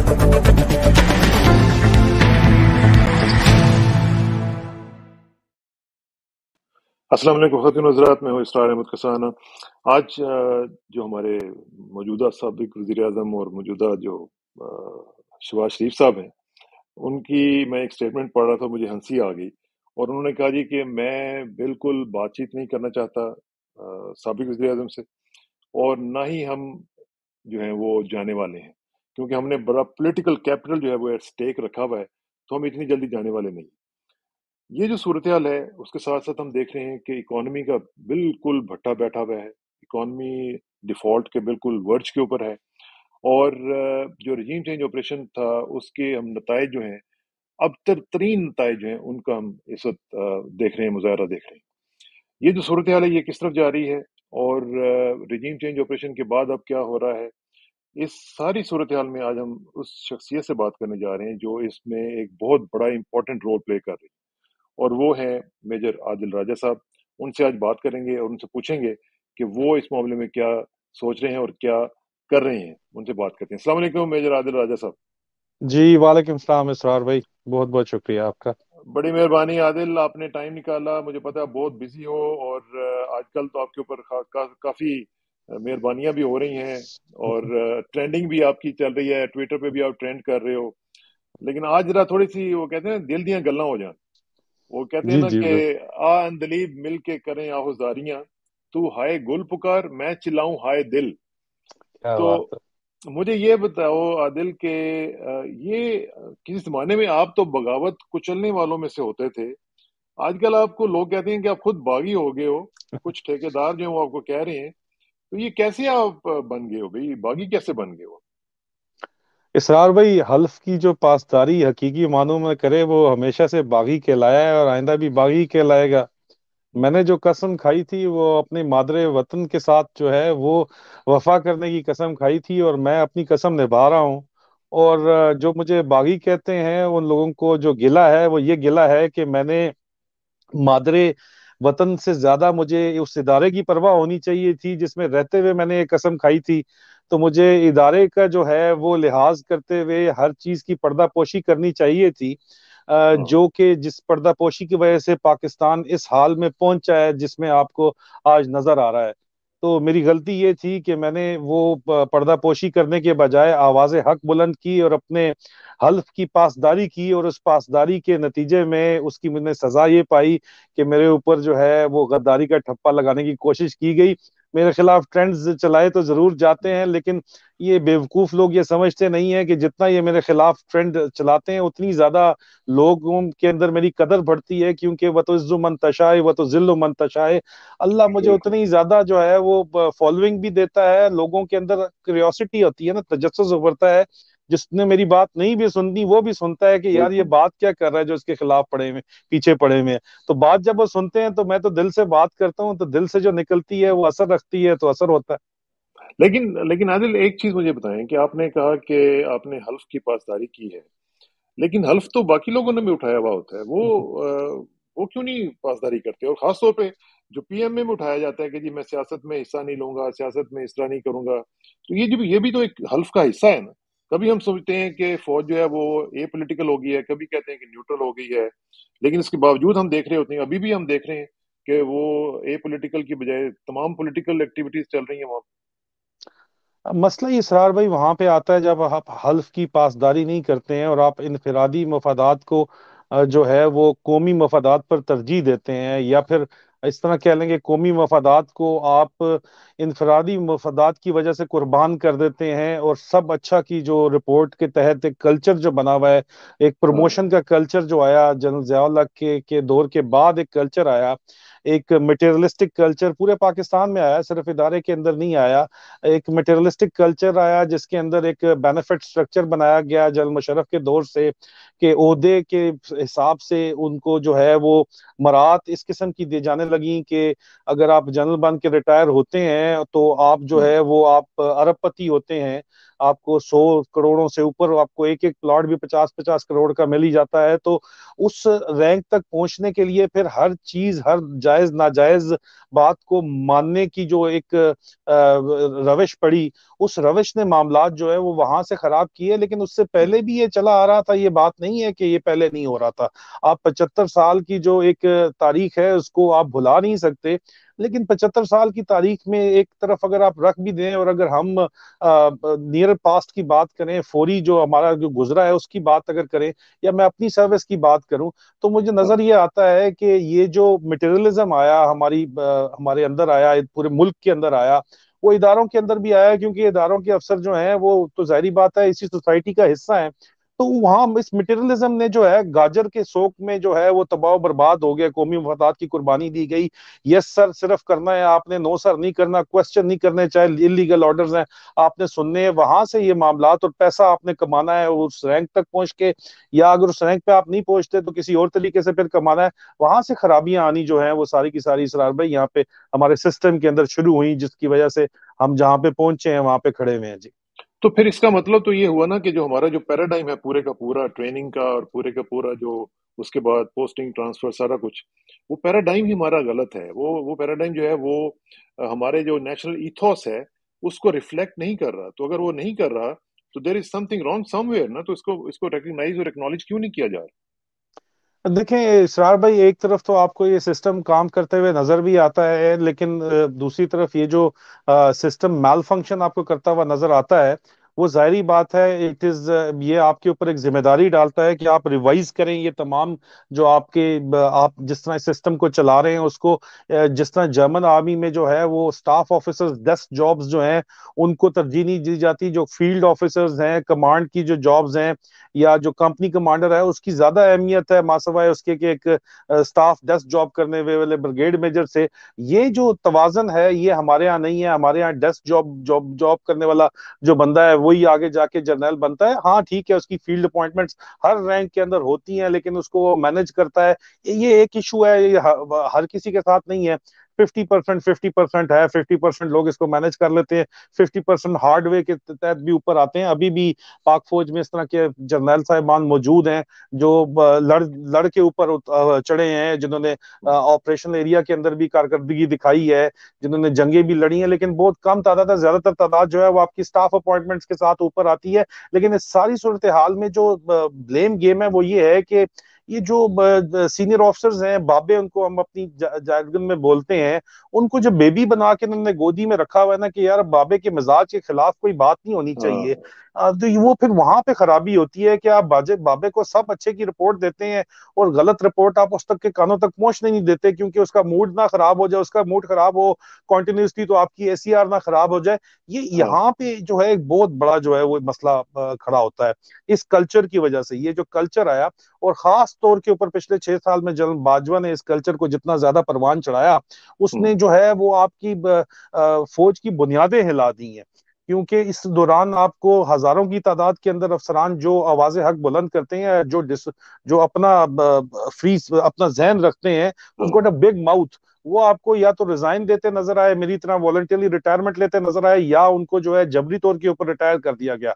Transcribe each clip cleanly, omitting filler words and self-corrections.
अस्सलाम वालेकुम ख़वातीन हज़रात, मैं हूँ इसरार अहमद कसाना। आज जो हमारे मौजूदा साबिक़ वज़ीर-ए-आज़म और मौजूदा जो अ, शहबाज शरीफ साहब हैं, उनकी मैं एक स्टेटमेंट पढ़ रहा था, मुझे हँसी आ गई। और उन्होंने कहा जी कि मैं बिल्कुल बातचीत नहीं करना चाहता साबिक़ वज़ीर-ए-आज़म से, और ना ही हम जो हैं वो जाने वाले हैं, क्योंकि हमने बड़ा पॉलिटिकल कैपिटल जो है वो एट स्टेक रखा हुआ है, तो हम इतनी जल्दी जाने वाले नहीं। ये जो सूरत-ए-हाल है, उसके साथ-साथ हम देख रहे हैं कि इकॉनमी का बिल्कुल भट्टा बैठा हुआ है। इकॉनमी डिफ़ॉल्ट के बिल्कुल वर्ज के ऊपर है, और जो रजीम चेंज ऑपरेशन था, उसके हम नताइज जो हैं, अबतर तरीन नताइज जो हैं, उनका हम इस वक़्त देख रहे हैं, मुज़ाहरा देख रहे हैं। ये जो सूरत-ए-हाल है, ये किस तरफ जा रही है, और रजीम चेंज ऑपरेशन के बाद अब क्या हो रहा है, इस सारी सूरत-ए-हाल में आज हम उस शख्सियत से बात करने जा रहे हैं, जो इसमें एक बहुत बड़ा इम्पोर्टेंट रोल प्ले कर रही है। और वो हैं मेजर आदिल राजा साहब। उनसे आज बात करेंगे और उनसे पूछेंगे कि वो इस मामले में क्या सोच रहे हैं और क्या कर रहे हैं। उनसे बात करते हैं। अस्सलाम वालेकुम मेजर आदिल राजा साहब। जी वालेकुम सलाम इसरार भाई। बहुत बहुत शुक्रिया आपका। बड़ी मेहरबानी आदिल, आपने टाइम निकाला। मुझे पता है आप बहुत बिजी हो, और आजकल तो आपके ऊपर काफी मेहरबानियां भी हो रही हैं, और ट्रेंडिंग भी आपकी चल रही है, ट्विटर पे भी आप ट्रेंड कर रहे हो। लेकिन आज जरा थोड़ी सी, वो कहते हैं दिल दियां गल्लां हो जान। वो कहते हैं जी ना जी कि बिल्कुल। आ अंदलीब मिल के करें आहुजारियां, तू हाय गुल पुकार मैं चिल्लाऊं हाय दिल। क्या तो बात है। मुझे ये बताओ आदिल के ये किसी जमाने में आप तो बगावत कुचलने वालों में से होते थे। आजकल आपको लोग कहते हैं कि आप खुद बागी हो गए हो। कुछ ठेकेदार जो हैं वो आपको कह रहे हैं। तो ये कैसे आप बन गए हो भाई, बागी कैसे बन गए हो? इसरार भाई, हल्फ की जो पासदारी हकीकी मानों में करे वो हमेशा से बागी कहलाया है और आइंदा भी बागी कहलाएगा। मैंने जो कसम खाई थी वो अपने मादरे वतन के साथ जो है वो वफा करने की कसम खाई थी, और मैं अपनी कसम निभा रहा हूँ। और जो मुझे बागी कहते हैं उन लोगों को जो गिला है वो ये गिला है कि मैंने मादरे वतन से ज्यादा मुझे उस इदारे की परवाह होनी चाहिए थी जिसमें रहते हुए मैंने ये कसम खाई थी। तो मुझे इदारे का जो है वो लिहाज करते हुए हर चीज की पर्दापोशी करनी चाहिए थी, हाँ। जो कि जिस पर्दापोशी की वजह से पाकिस्तान इस हाल में पहुंचा है जिसमें आपको आज नजर आ रहा है। तो मेरी गलती ये थी कि मैंने वो पर्दापोशी करने के बजाय आवाज़ हक बुलंद की और अपने हल्फ की पासदारी की, और उस पासदारी के नतीजे में उसकी मैंने सजा ये पाई कि मेरे ऊपर जो है वो गद्दारी का ठप्पा लगाने की कोशिश की गई। मेरे खिलाफ ट्रेंड्स चलाए तो जरूर जाते हैं, लेकिन ये बेवकूफ लोग ये समझते नहीं है कि जितना ये मेरे खिलाफ ट्रेंड चलाते हैं उतनी ज्यादा लोगों के अंदर मेरी कदर बढ़ती है, क्योंकि वह तो इज्जु मन तशाए वह तो जिल्लु मन तशाए। अल्लाह मुझे बिल्कुल। उतनी ज्यादा जो है वो फॉलोइंग भी देता है, लोगों के अंदर क्यूरियोसिटी होती है ना, तजस्सुस उभरता है। जिसने मेरी बात नहीं भी सुननी वो भी सुनता है कि यार ये बिल्कुल। बात क्या कर रहा है जो इसके खिलाफ पड़े हुए पीछे पड़े हुए हैं। तो बात जब वो सुनते हैं तो मैं तो दिल से बात करता हूँ, तो दिल से जो निकलती है वो असर रखती है, तो असर होता है। लेकिन लेकिन आदिल, एक चीज मुझे बताएं कि आपने कहा कि आपने हल्फ की पासदारी की है, लेकिन हल्फ तो बाकी लोगों ने भी उठाया हुआ होता है। वो क्यों नहीं पासदारी करते? और खास तौर पे जो पीएमए में उठाया जाता है कि जी मैं सियासत में हिस्सा नहीं लूंगा, सियासत में इस तरह नहीं करूंगा, तो ये भी तो एक हल्फ का हिस्सा है ना। कभी हम सोचते हैं कि फौज जो है वो ए पोलिटिकल हो गई है, कभी कहते हैं कि न्यूट्रल हो गई है, लेकिन इसके बावजूद हम देख रहे होते हैं, अभी भी हम देख रहे हैं कि वो ए पोलिटिकल की बजाय तमाम पोलिटिकल एक्टिविटीज चल रही हैं वहां अब मसला ये इसरार भाई वहां पे आता है जब आप हल्फ की पासदारी नहीं करते हैं और आप इनफरादी मफादात को जो है वो कौमी मफादात पर तरजीह देते हैं, या फिर इस तरह कह लेंगे कौमी मफादात को आप इनफरादी मफादात की वजह से कुर्बान कर देते हैं। और सब अच्छा की जो रिपोर्ट के तहत एक कल्चर जो बना हुआ है, एक पर। हाँ। प्रमोशन का कल्चर जो आया जनरल ज़िया के दौर के बाद, एक कल्चर आया, एक मटेरियलिस्टिक कल्चर पूरे पाकिस्तान में आया, सिर्फ इदारे के अंदर नहीं आया। एक मटेरियलिस्टिक कल्चर आया जिसके अंदर एक बेनिफिट स्ट्रक्चर बनाया गया जनरल मुशर्रफ के दौर से, कि ओहदे के हिसाब से उनको जो है वो मरात इस किस्म की दी जाने लगी कि अगर आप जनरल बन के रिटायर होते हैं तो आप जो हम्म। है वो आप अरबपति होते हैं। आपको 100 करोड़ों से ऊपर, आपको एक एक प्लॉट भी 50-50 करोड़ का मिल ही जाता है। तो उस रैंक तक पहुंचने के लिए फिर हर चीज, हर जायज नाजायज बात को मानने की जो एक रविश पड़ी, उस रविश ने मामलात जो है वो वहां से खराब किए। लेकिन उससे पहले भी ये चला आ रहा था, ये बात नहीं है कि ये पहले नहीं हो रहा था। आप 75 साल की जो एक तारीख है उसको आप भुला नहीं सकते। लेकिन 75 साल की तारीख में एक तरफ अगर आप रख भी दें, और अगर हम नियर पास्ट की बात करें, फौरी जो हमारा जो गुजरा है उसकी बात अगर करें, या मैं अपनी सर्विस की बात करूं, तो मुझे हाँ। नजर ये आता है कि ये जो मटेरियलिज्म आया हमारे अंदर आया, पूरे मुल्क के अंदर आया, वो इदारों के अंदर भी आया, क्योंकि इदारों के अफसर जो हैं वो तो जाहिर बात है इसी सोसाइटी का हिस्सा है। तो वहां इस मटेरियलिज्म ने जो है गाजर के शौक में जो है वो तबाह बर्बाद हो गया, कौमी मफादात की कुर्बानी दी गई। यस सर सिर्फ करना है आपने, नो सर नहीं करना, क्वेश्चन नहीं करने, चाहे इलीगल ऑर्डर्स हैं आपने सुनने हैं, वहां से ये मामलात और पैसा आपने कमाना है उस रैंक तक पहुंच के, या अगर उस रैंक पे आप नहीं पहुंचते तो किसी और तरीके से फिर कमाना है। वहां से खराबियां आनी जो है वो सारी की सारी, इसरार भाई, यहाँ पे हमारे सिस्टम के अंदर शुरू हुई, जिसकी वजह से हम जहाँ पे पहुंचे हैं वहां पे खड़े हुए हैं जी। तो फिर इसका मतलब तो ये हुआ ना कि जो हमारा जो पैराडाइम है पूरे का पूरा ट्रेनिंग का, और पूरे का पूरा जो उसके बाद पोस्टिंग ट्रांसफर सारा कुछ, वो पैराडाइम ही हमारा गलत है। वो पैराडाइम जो है वो हमारे जो नेशनल ईथोस है उसको रिफ्लेक्ट नहीं कर रहा। तो अगर वो नहीं कर रहा तो there is something wrong somewhere ना। तो इसको इसको रिकग्नाइज और एक्नॉलेज क्यों नहीं किया जा रहा? देखें इसरार भाई, एक तरफ तो आपको ये सिस्टम काम करते हुए नजर भी आता है, लेकिन दूसरी तरफ ये जो सिस्टम मैल फंक्शन आपको करता हुआ नजर आता है, वो जाहिर बात है इट इज, ये आपके ऊपर एक जिम्मेदारी डालता है कि आप रिवाइज करें ये तमाम जो आप जिस तरह सिस्टम को चला रहे हैं उसको। जिस तरह जर्मन आर्मी में जो है वो स्टाफ ऑफिसर्स 10 जॉब्स जो हैं उनको तरजीह नहीं दी जाती, जो फील्ड ऑफिसर्स हैं, कमांड की जो जॉब्स हैं, या जो कंपनी कमांडर है उसकी ज्यादा अहमियत है मासवाए उसके कि एक स्टाफ 10 जॉब करने वाले ब्रिगेड मेजर से। ये जो तवाजन है ये हमारे यहाँ नहीं है। हमारे यहाँ 10 जॉब जॉब जॉब करने वाला जो बंदा है वही आगे जाके जर्नल बनता है। हाँ ठीक है, उसकी फील्ड अपॉइंटमेंट्स हर रैंक के अंदर होती हैं, लेकिन उसको वो मैनेज करता है। ये एक इशू है, ये हर किसी के साथ नहीं है। 50% 50% है, 50% लोग इसको मैनेज कर लेते हैं, 50% हार्ड वे के तहत भी ऊपर आते हैं। अभी भी पाक फौज में इस तरह के जर्नैल साहिबान मौजूद हैं जो लड़ के ऊपर चढ़े हैं, जिन्होंने ऑपरेशन एरिया के अंदर भी कारकर्दगी दिखाई है, जिन्होंने जंगें भी लड़ी हैं। लेकिन बहुत कम तादाद है, ज्यादातर तादाद जो है वो आपकी स्टाफ अपॉइंटमेंट्स के साथ ऊपर आती है। लेकिन इस सारी सूरत हाल में जो ब्लेम गेम है वो ये है कि ये जो सीनियर ऑफिसर्स हैं, बाबे उनको हम अपनी जारगन में बोलते हैं, उनको जो बेबी बना के उन्होंने गोदी में रखा हुआ है ना, कि यार बाबे के मिजाज के खिलाफ कोई बात नहीं होनी चाहिए। हाँ। तो वो फिर वहां पे खराबी होती है कि आप बाबे को सब अच्छे की रिपोर्ट देते हैं, और गलत रिपोर्ट आप उस तक के कानों तक पहुंचने नहीं देते, क्योंकि उसका मूड ना खराब हो जाए, उसका मूड खराब हो कॉन्टिन्यूसली तो आपकी एसीआर ना खराब हो जाए। ये हाँ। यहाँ पे जो है एक बहुत बड़ा जो है वो मसला खड़ा होता है इस कल्चर की वजह से। ये जो कल्चर आया, और खास तौर के ऊपर पिछले 6 साल में जनरल बाजवा ने इस कल्चर को जितना ज्यादा परवान चढ़ाया, हम्म। उसने जो है वो आपकी फौज की बुनियादें हिला दी हैं। क्योंकि इस दौरान आपको हजारों की तादाद के अंदर अफसरान जो आवाज़ हक बुलंद करते हैं, जो अपना फ्री अपना जहन रखते हैं, हाँ। उनको बिग माउथ, वो आपको या तो रिजाइन देते नजर आए, मेरी तरह वॉलंटियरली रिटायरमेंट लेते नजर आए, या उनको जो है जबरी तौर के ऊपर रिटायर कर दिया गया।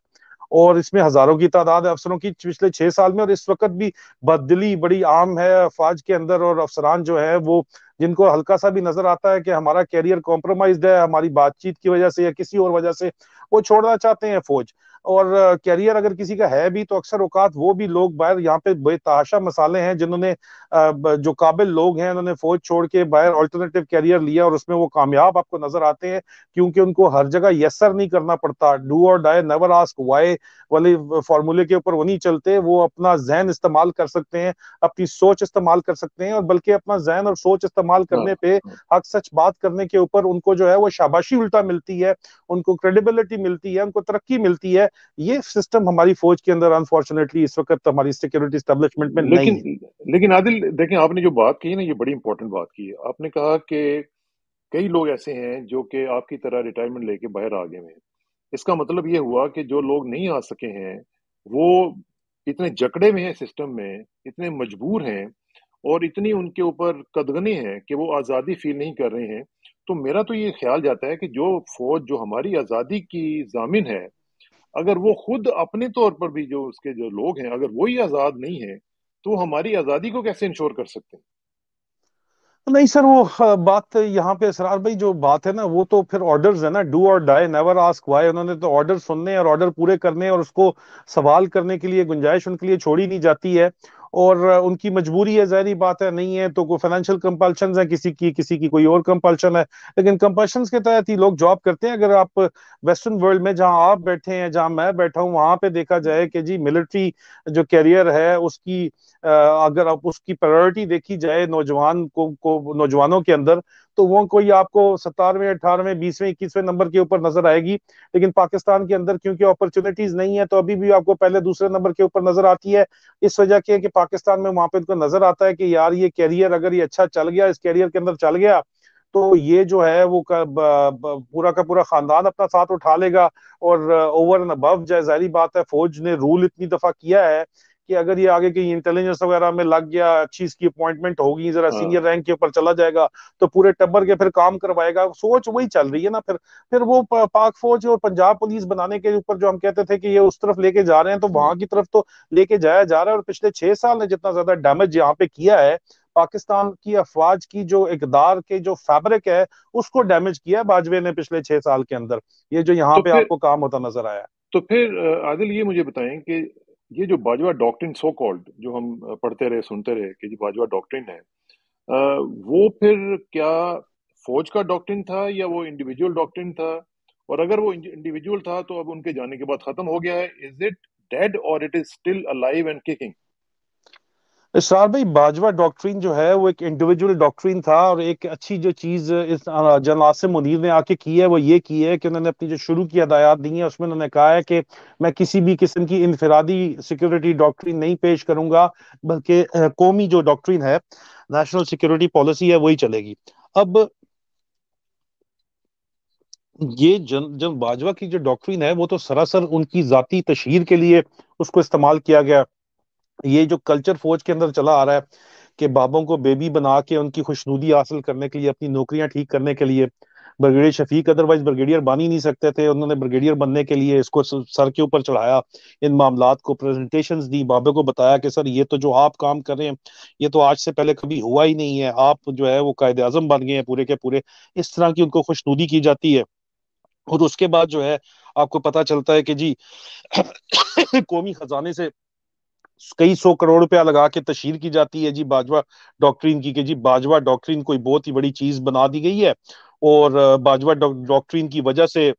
और इसमें हजारों की तादाद है अफसरों की पिछले 6 साल में, और इस वक्त भी बददिली बड़ी आम है अफवाज के अंदर। और अफसरान जो है वो, जिनको हल्का सा भी नजर आता है कि हमारा कैरियर कॉम्प्रोमाइज्ड है हमारी बातचीत की वजह से या किसी और वजह से, वो छोड़ना चाहते हैं फौज। और कैरियर अगर किसी का है भी तो अक्सर औकात वो भी लोग बाहर, यहाँ पे बेतहाशा मसाले हैं जिन्होंने जो काबिल लोग हैं उन्होंने फौज छोड़ के बाहर ऑल्टरनेटिव कैरियर लिया, और उसमें वो कामयाब आपको नजर आते हैं, क्योंकि उनको हर जगह यस सर नहीं करना पड़ता। डू और डाई नेवर आस्क वाई वाले फॉर्मूले के ऊपर वो नहीं चलते। वो अपना जहन इस्तेमाल कर सकते हैं, अपनी सोच इस्तेमाल कर सकते हैं, और बल्कि अपना जहन और सोच इस्तेमाल हाँ। करने पे, हाँ। हक सच बात करने के ऊपर उनको जो है वो शाबाशी उल्टा मिलती है, उनको क्रेडिबिलिटी मिलती है, उनको तरक्की मिलती है। ये सिस्टम हमारी फौज के अंदर अनफॉर्चुनेटली इस वक्त हमारी सिक्योरिटी एस्टेब्लिशमेंट में नहीं लेकिन है। लेकिन आदिल देखें, आपने जो बात की है ना, ये बड़ी इंपॉर्टेंट बात की है। आपने कहा कि कई लोग ऐसे हैं जो कि आपकी तरह रिटायरमेंट लेके बाहर आ गए हैं। इसका मतलब ये हुआ कि जो लोग नहीं आ सके हैं वो इतने जकड़े में हैं सिस्टम में, इतने मजबूर हैं, और इतनी उनके ऊपर कदगने हैं कि वो आज़ादी फील नहीं कर रहे हैं। तो मेरा तो ये ख्याल जाता है कि जो फौज जो हमारी आज़ादी की जामिन है, अगर वो खुद अपने तौर पर भी, जो उसके जो लोग हैं, अगर वही आजाद नहीं है, तो हमारी आजादी को कैसे इंश्योर कर सकते हैं? नहीं सर, वो बात यहाँ पे असरार भाई जो बात है ना, वो तो फिर ऑर्डर्स है ना, डू और डाई नेवर आस्क व्हाई। उन्होंने तो ऑर्डर सुनने और ऑर्डर पूरे करने और उसको सवाल करने के लिए गुंजाइश उनके लिए छोड़ी नहीं जाती है। और उनकी मजबूरी है, जाहिर बात है, नहीं है तो कोई फाइनेंशियल कंपल्शन है, किसी की कोई और कंपल्शन है। लेकिन कंपल्शन के तहत ही लोग जॉब करते हैं। अगर आप वेस्टर्न वर्ल्ड में जहां आप बैठे हैं, जहां मैं बैठा हूं, वहां पे देखा जाए कि जी मिलिट्री जो कैरियर है उसकी अगर आप उसकी प्रायोरिटी देखी जाए नौजवानों के अंदर, तो वो कोई आपको 17वें 18वें 20वें 21वें नंबर के ऊपर नजर आएगी। लेकिन पाकिस्तान के अंदर क्योंकि अपॉर्चुनिटीज नहीं है, तो अभी भी आपको पहले दूसरे नंबर के ऊपर नजर आती है। इस वजह की है कि पाकिस्तान में वहां पे उनको नजर आता है कि यार ये कैरियर अगर ये अच्छा चल गया, इस कैरियर के अंदर चल गया, तो ये जो है वो पूरा का पूरा खानदान अपना साथ उठा लेगा। और ओवर एंड अबव जाहिर बात है, फौज ने रूल इतनी दफा किया है कि अगर ये आगे की इंटेलिजेंस वगैरह में लग गया, अच्छी इसकी अपॉइंटमेंट होगी, जरा सीनियर हाँ। रैंक के ऊपर चला जाएगा, तो पूरे टब्बर के फिर काम करवाएगा। सोच वही चल रही है ना। फिर वो पाक फौज और पंजाब पुलिस बनाने के ऊपर जो हम कहते थे कि ये उस तरफ लेके जा रहे हैं, तो वहां की तरफ तो लेके जाया जा रहा है। और पिछले 6 साल ने जितना ज्यादा डैमेज यहाँ पे किया है, पाकिस्तान की अफवाज की जो इकदार के जो फैब्रिक है, उसको डैमेज किया है बाजवे ने पिछले 6 साल के अंदर। ये जो यहाँ तो पे फिर आपको काम होता नजर आया है। तो फिर आदिल, ये मुझे बताएं कि ये जो बाजवा डॉक्ट्रिन सो कॉल्ड, जो हम पढ़ते रहे सुनते रहे कि जी बाजवा डॉक्ट्रिन है, वो फिर क्या फौज का डॉक्ट्रिन था या वो इंडिविजुअल डॉक्ट्रिन था? और अगर वो इंडिविजुअल था तो अब उनके जाने के बाद खत्म हो गया है, इज इट डेड और it is still alive and kicking? Israr भाई, बाजवा डॉक्ट्रिन जो है वो एक इंडिविजुअल डॉक्ट्रिन था। और एक अच्छी जो चीज इस जनरल आसिम मुनीर ने आके की है, वो ये की है कि उन्होंने अपनी जो शुरू की हदायत दी है उसमें उन्होंने कहा है कि मैं किसी भी किस्म की इनफरादी सिक्योरिटी डॉक्ट्रिन नहीं पेश करूंगा, बल्कि कौमी जो डॉक्ट्रिन है, नेशनल सिक्योरिटी पॉलिसी है, वही चलेगी। अब ये जन बाजवा की जो डॉक्ट्रिन है वो तो सरासर उनकी जाती तशहीर के लिए उसको इस्तेमाल किया गया। ये जो कल्चर फौज के अंदर चला आ रहा है कि बाबों को बेबी बना के उनकी खुशनुदी हासिल करने के लिए, अपनी नौकरियां ठीक करने के लिए, ब्रिगेडियर शफीक अदरवाइज ब्रिगेडियर बन ही नहीं सकते थे, उन्होंने ब्रिगेडियर बनने के लिए इसको सर के ऊपर चढ़ाया, इन मामलात को प्रेजेंटेशंस दी, बाबे को बताया कि सर ये तो जो आप काम कर रहे हैं, ये तो आज से पहले कभी हुआ ही नहीं है, आप जो है वो कायदे आजम बन गए हैं पूरे के पूरे। इस तरह की उनको खुशनुदी की जाती है। और उसके बाद जो है आपको पता चलता है कि जी कौमी खजाने से कई सौ करोड़ रुपया लगा के तशहीर की जाती है जी बाजवा डॉक्ट्रिन की, कि जी बाजवा डॉक्ट्रिन कोई बहुत ही बड़ी चीज बना दी गई है। और बाजवा डॉक्ट्रिन की वजह से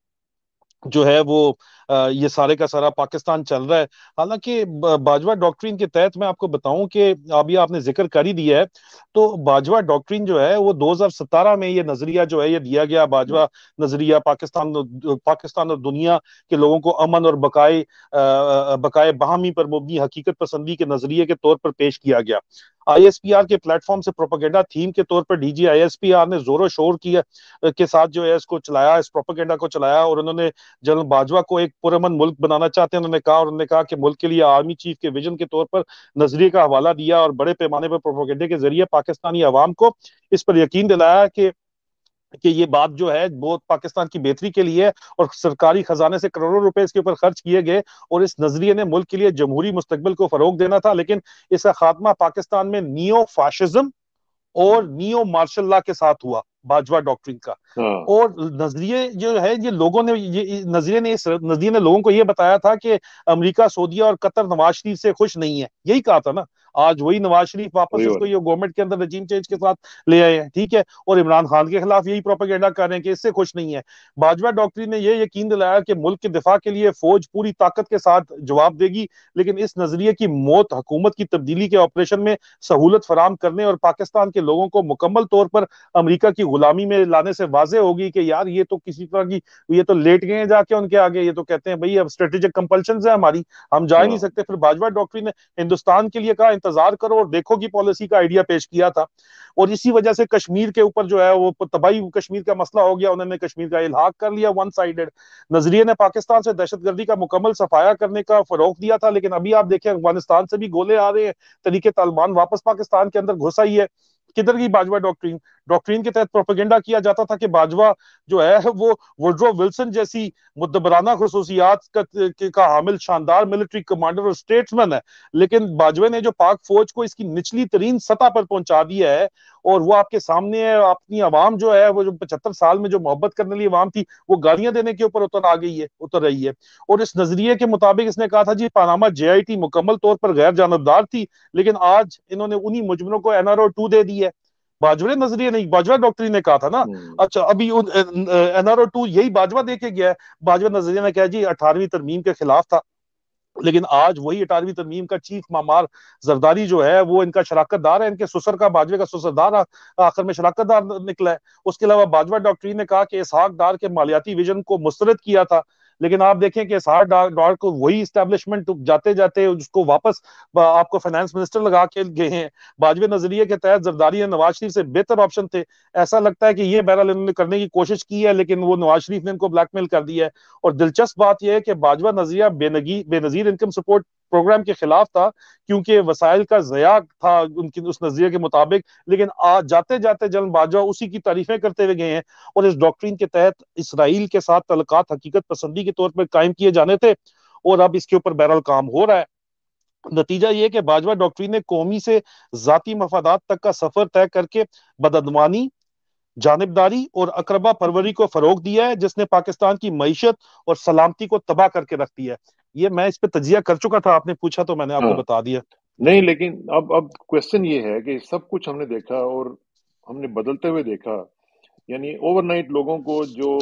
जो है वो ये सारे का सारा पाकिस्तान चल रहा है। हालांकि बाजवा डॉक्ट्रिन के तहत मैं आपको बताऊं कि अभी आपने जिक्र कर ही दिया है, तो बाजवा डॉक्ट्रिन जो है वो 2017 में ये नजरिया जो है ये दिया गया। बाजवा नजरिया पाकिस्तान और दुनिया के लोगों को अमन और बकाए बाहमी पर मुबनी हकीकत पसंदी के नजरिए के तौर पर पेश किया गया। आईएसपीआर के प्लेटफॉर्म से प्रोपेगेंडा थीम के तौर पर डीजी आईएसपीआर ने जोरों शोर किया के साथ जो है इसको चलाया, इस प्रोपेगेंडा को चलाया। और उन्होंने जनरल बाजवा को एक पुरअमन मुल्क बनाना चाहते हैं उन्होंने कहा कि मुल्क के लिए आर्मी चीफ के विजन के तौर पर नजरिए का हवाला दिया और बड़े पैमाने पर प्रोपेगेंडे के जरिए पाकिस्तानी अवाम को इस पर यकीन दिलाया कि ये बात जो है बहुत पाकिस्तान की बेहतरी के लिए है, और सरकारी खजाने से करोड़ों रुपए इसके ऊपर खर्च किए गए। और इस नजरिए ने मुल्क के लिए जमहूरी मुस्तकबिल को फरोग देना था। लेकिन इसका खात्मा पाकिस्तान में नियो फाशिज्म और नियो मार्शल लॉ के साथ हुआ, बाजवा डॉक्ट्रिन का। हाँ। और नजरिए जो है ये लोगों ने ये नजरिए ने लोगों को ये बताया था कि अमेरिका, सऊदीया और कतर नवाज शरीफ से खुश नहीं है, यही कहा था ना। आज वही नवाज शरीफ वापस वही उसको बात। ये गवर्नमेंट के अंदर रजीम चेंज के साथ ले आए हैं, ठीक है। और इमरान खान के खिलाफ यही प्रोपेगेंडा कर रहे हैं कि इससे खुश नहीं है। बाजवा डॉक्ट्रिन ने ये यकीन दिलाया कि मुल्क के दिफा के लिए फौज पूरी ताकत के साथ जवाब देगी। लेकिन इस नजरिए की मौत हुकूमत की तब्दीली के ऑपरेशन में सहूलत फराम करने और पाकिस्तान के लोगों को मुकम्मल तौर पर अमेरिका की गुलामी में लाने से वाजे होगी कि यार ये तो किसी तरह की, ये तो लेट गए हैं जाके उनके आगे, ये तो कहते हैं भाई अब स्ट्रेटेजिक कंपल्शन है हमारी, हम जा ही नहीं हाँ। सकते। फिर बाजवा डॉक्ट्रिन ने हिंदुस्तान के लिए कहा इंतजार करो और देखो की पॉलिसी का आइडिया पेश किया था। और इसी वजह से कश्मीर के ऊपर जो है वो तबाही, कश्मीर का मसला हो गया, उन्होंने कश्मीर का इल्हाक कर लिया वन साइडेड। नजरिए ने पाकिस्तान से दहशतगर्दी का मुकम्मल सफाया करने का फरोग दिया था। लेकिन अभी आप देखें अफगानिस्तान से भी गोले आ रहे हैं, तरीके तालिबान वापस पाकिस्तान के अंदर घुस आई है। किधर की बाजवा डॉक्ट्रिन? डॉक्ट्रिन के तहत प्रोपेगेंडा किया जाता था कि बाजवा जो है वो वुडरो विल्सन जैसी मुद्दबराना खसूसियात का हामिल शानदार मिलिट्री कमांडर और स्टेट्समैन है। लेकिन बाजवे ने जो पाक फौज को इसकी निचली तरीन सतह पर पहुंचा दिया है, और वो आपके सामने है। अपनी आवाम जो है, वो जो 75 साल में जो मोहब्बत करने वाली आवाम थी, वो गालियां देने के ऊपर उतर रही है। और इस नजरिए के मुताबिक इसने कहा था जी पानामा जेआईटी मुकम्मल तौर पर गैर जानबदार थी, लेकिन आज इन्होंने उन्हीं मुजरिमों को एनआरओ 2 दे दी है। बाजवा नजरिए नहीं, बाजवा डॉक्टरी ने कहा था ना। अच्छा, अभी एनआरओ 2 यही बाजवा देके गया है। बाजवा नजरिया ने कहा जी 18वीं तरमीम के खिलाफ था, लेकिन आज वही 18वीं तरमीम का चीफ मामार जरदारी जो है वो इनका शराकतदार है। इनके ससुर का, बाजवे का ससुरदार आखिर में शराकतदार निकला है। उसके अलावा बाजवा डॉक्ट्रिन ने कहा कि इसहाक डार के मालियाती विजन को मुस्तरद किया था, लेकिन आप देखें कि इसहाक डार को वही इस्टेब्लिशमेंट जाते जाते उसको वापस आपको फाइनेंस मिनिस्टर लगा के गए हैं। बाजवे नजरिए के तहत जरदारी नवाज शरीफ से बेहतर ऑप्शन थे। ऐसा लगता है कि ये बहरहाल इन्होंने करने की कोशिश की है, लेकिन वो नवाज शरीफ ने इनको ब्लैकमेल कर दिया है। और दिलचस्प बात यह है कि बाजवा नजरिया बेनजीर इनकम सपोर्ट प्रोग्राम के खिलाफ था, क्योंकि वसाइल का जया था उनकी उस नजरिए के मुताबिक। लेकिन आज जाते जाते जन बाजवा उसी की तारीफें करते हुए गए हैं। और इस डॉक्ट्रिन के तहत इसराइल के साथ तल्लुकात हकीकत पसंदी के तौर पर कायम किए जाने थे, और अब इसके ऊपर बहरहाल काम हो रहा है। नतीजा यह कि बाजवा डॉक्ट्रिन ने कौमी से जाती मफादात तक का सफर तय करके बदअदवानी, जानिबदारी और अकरबा परवरी को फरोग दिया है, जिसने पाकिस्तान की मईशत और सलामती को तबाह करके रख दिया है। ये मैं इस पे तजिया कर चुका था, आपने पूछा तो मैंने आपको हाँ, बता दिया। नहीं, लेकिन अब क्वेश्चन ये है कि सब कुछ हमने देखा और हमने बदलते हुए देखा। यानी ओवरनाइट लोगों को जो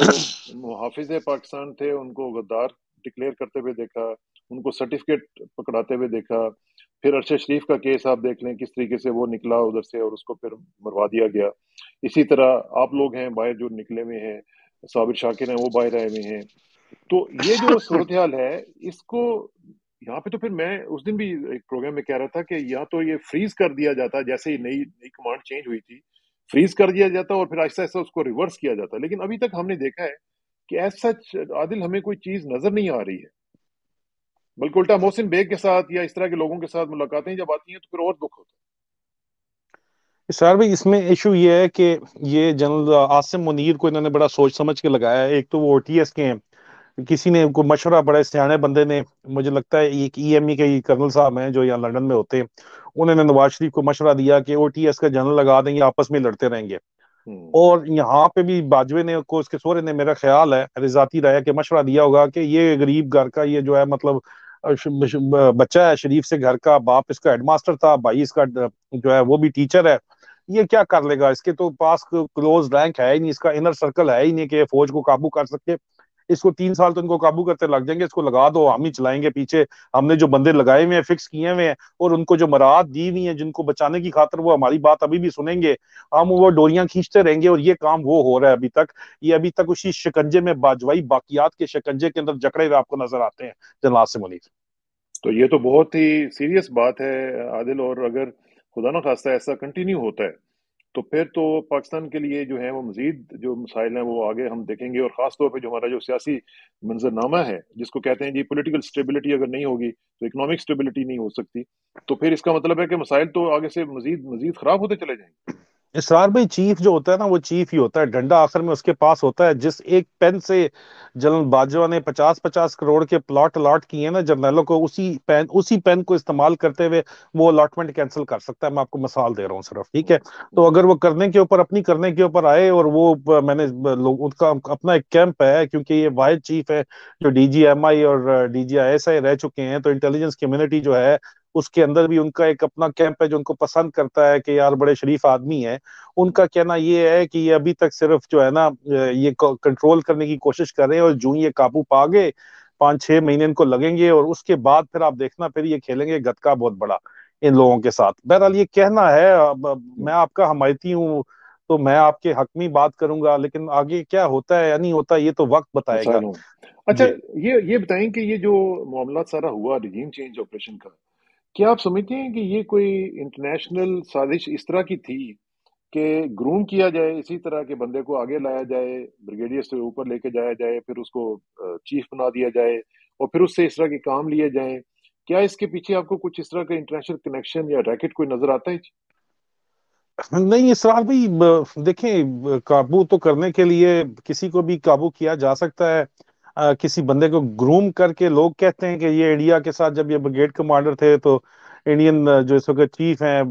मुहाफिज पाकिस्तान थे उनको गद्दार डिक्लेयर करते हुए देखा, उनको सर्टिफिकेट पकड़ाते हुए देखा। फिर अरशद शरीफ का केस आप देख लें किस तरीके से वो निकला उधर से और उसको फिर मरवा दिया गया। इसी तरह आप लोग हैं बाहर जो निकले हुए हैं, साबिर शाकिर हैं वो बाहर आए हुए हैं। तो ये जो सूरत हाल है इसको यहाँ पे तो फिर मैं उस दिन भी एक प्रोग्राम में कह रहा था कि या तो ये फ्रीज कर दिया जाता जैसे ही नई नई कमांड चेंज हुई थी, फ्रीज कर दिया जाता और फिर आहिस्ता आहिस्ता उसको रिवर्स किया जाता। लेकिन अभी तक हमने देखा है कि एज सच आदिल हमें कोई चीज नजर नहीं आ रही है, बल्कि उल्टा मोहसिन बेग के साथ या इस तरह के लोगों के साथ मुलाकातें जब आती हैं तो फिर और दुख होता सर भाई, इसमें इशू ये है कि ये जनरल आसिम मुनीर को इन्होंने बड़ा सोच समझ के लगाया है। एक तो वो ओटीएस के हैं, किसी ने को मशवरा, बड़े सियाने बंदे ने, मुझे लगता है एक ईएमई के ही कर्नल साहब हैं जो यहाँ लंदन में होते हैं, उन्होंने नवाज शरीफ को मशवरा दिया कि ओटीएस का जनरल लगा देंगे, आपस में लड़ते रहेंगे। है। और यहाँ पे भी बाजवे ने को उसके सोरे ने, मेरा ख्याल है, रिजाती राय के मशवरा दिया होगा कि ये गरीब घर का ये जो है मतलब बच्चा है शरीफ से घर का, बाप इसका हेडमास्टर था, भाई इसका जो है वो भी टीचर है, ये क्या कर लेगा, इसके तो पास क्लोज रैंक है ही नहीं, इसका इनर सर्कल है ही नहीं कि ये फौज को काबू कर सके। इसको 3 साल तो इनको काबू करते लग जाएंगे, इसको लगा दो, हम ही चलाएंगे पीछे। हमने जो बंदे लगाए हुए हैं, फिक्स किए हुए हैं, और उनको जो मराहत दी हुई है जिनको बचाने की खातर, वो हमारी बात अभी भी सुनेंगे। हम वो डोरियां खींचते रहेंगे, और ये काम वो हो रहा है अभी तक। ये अभी तक उसी शिकंजे में, बाजवाई बाकियात के शिकंजे के अंदर जकड़े हुए आपको नजर आते हैं जनाब से मुनीर। तो ये तो बहुत ही सीरियस बात है आदिल, और अगर खुदा ना खास्ता ऐसा कंटिन्यू होता है तो फिर तो पाकिस्तान के लिए जो है वो मजीद जो मसाइल हैं वो आगे हम देखेंगे। और ख़ास तौर पे जो हमारा जो सियासी मंजरनामा है जिसको कहते हैं जी पॉलिटिकल स्टेबिलिटी अगर नहीं होगी तो इकोनॉमिक स्टेबिलिटी नहीं हो सकती। तो फिर इसका मतलब है कि मसाइल तो आगे से मजीद मजीद खराब होते चले जाएंगे। इसरार भाई, चीफ जो होता है ना, वो चीफ ही होता है, डंडा आखिर में उसके पास होता है। जिस एक पेन से जनरल बाजवा ने 50-50 करोड़ के प्लॉट अलॉट किए हैं ना जर्नलों को, उसी पेन को इस्तेमाल करते हुए वो अलॉटमेंट कैंसिल कर सकता है। मैं आपको मिसाल दे रहा हूँ सिर्फ, ठीक है। तो अगर वो करने के ऊपर आए, और वो मैंने लोग उनका अपना एक कैंप है, क्योंकि ये वाहिद चीफ है जो डीजीएमआई और डीजीआईएसआई रह चुके हैं, तो इंटेलिजेंस कम्युनिटी जो है उसके अंदर भी उनका एक अपना कैंप है जो उनको पसंद करता है कि यार बड़े शरीफ आदमी है। उनका कहना ये है कि ये अभी तक सिर्फ जो है ना, ये कंट्रोल करने की कोशिश कर रहे हैं, और जो ये काबू पा गए, 5-6 महीने इनको लगेंगे, और उसके बाद फिर आप देखना, फिर ये खेलेंगे गतका बहुत बड़ा इन लोगों के साथ। बहरहाल ये कहना है, अब मैं आपका हमायती हूँ तो मैं आपके हक में ही बात करूंगा, लेकिन आगे क्या होता है या नहीं होता ये तो वक्त बताएगा। मसाइल हों। अच्छा, जी। ये बताएं कि ये जो मामला सारा हुआ रिजीम चेंज ऑपरेशन का, क्या आप समझते हैं कि ये कोई इंटरनेशनल साजिश इस तरह की थी कि ग्रूम किया जाए, इसी तरह के बंदे को आगे लाया जाए, ब्रिगेडियर से ऊपर लेके जाया जाए, फिर उसको चीफ बना दिया जाए और फिर उससे इस तरह के काम लिए जाएं? क्या इसके पीछे आपको कुछ इस तरह का इंटरनेशनल कनेक्शन या रैकेट कोई नजर आता है? नहीं इसरार भाई, देखें, काबू तो करने के लिए किसी को भी काबू किया जा सकता है। किसी बंदे को ग्रूम करके, लोग कहते हैं कि ये इंडिया के साथ जब ये ब्रिगेड कमांडर थे तो इंडियन जो इस वक्त चीफ हैं,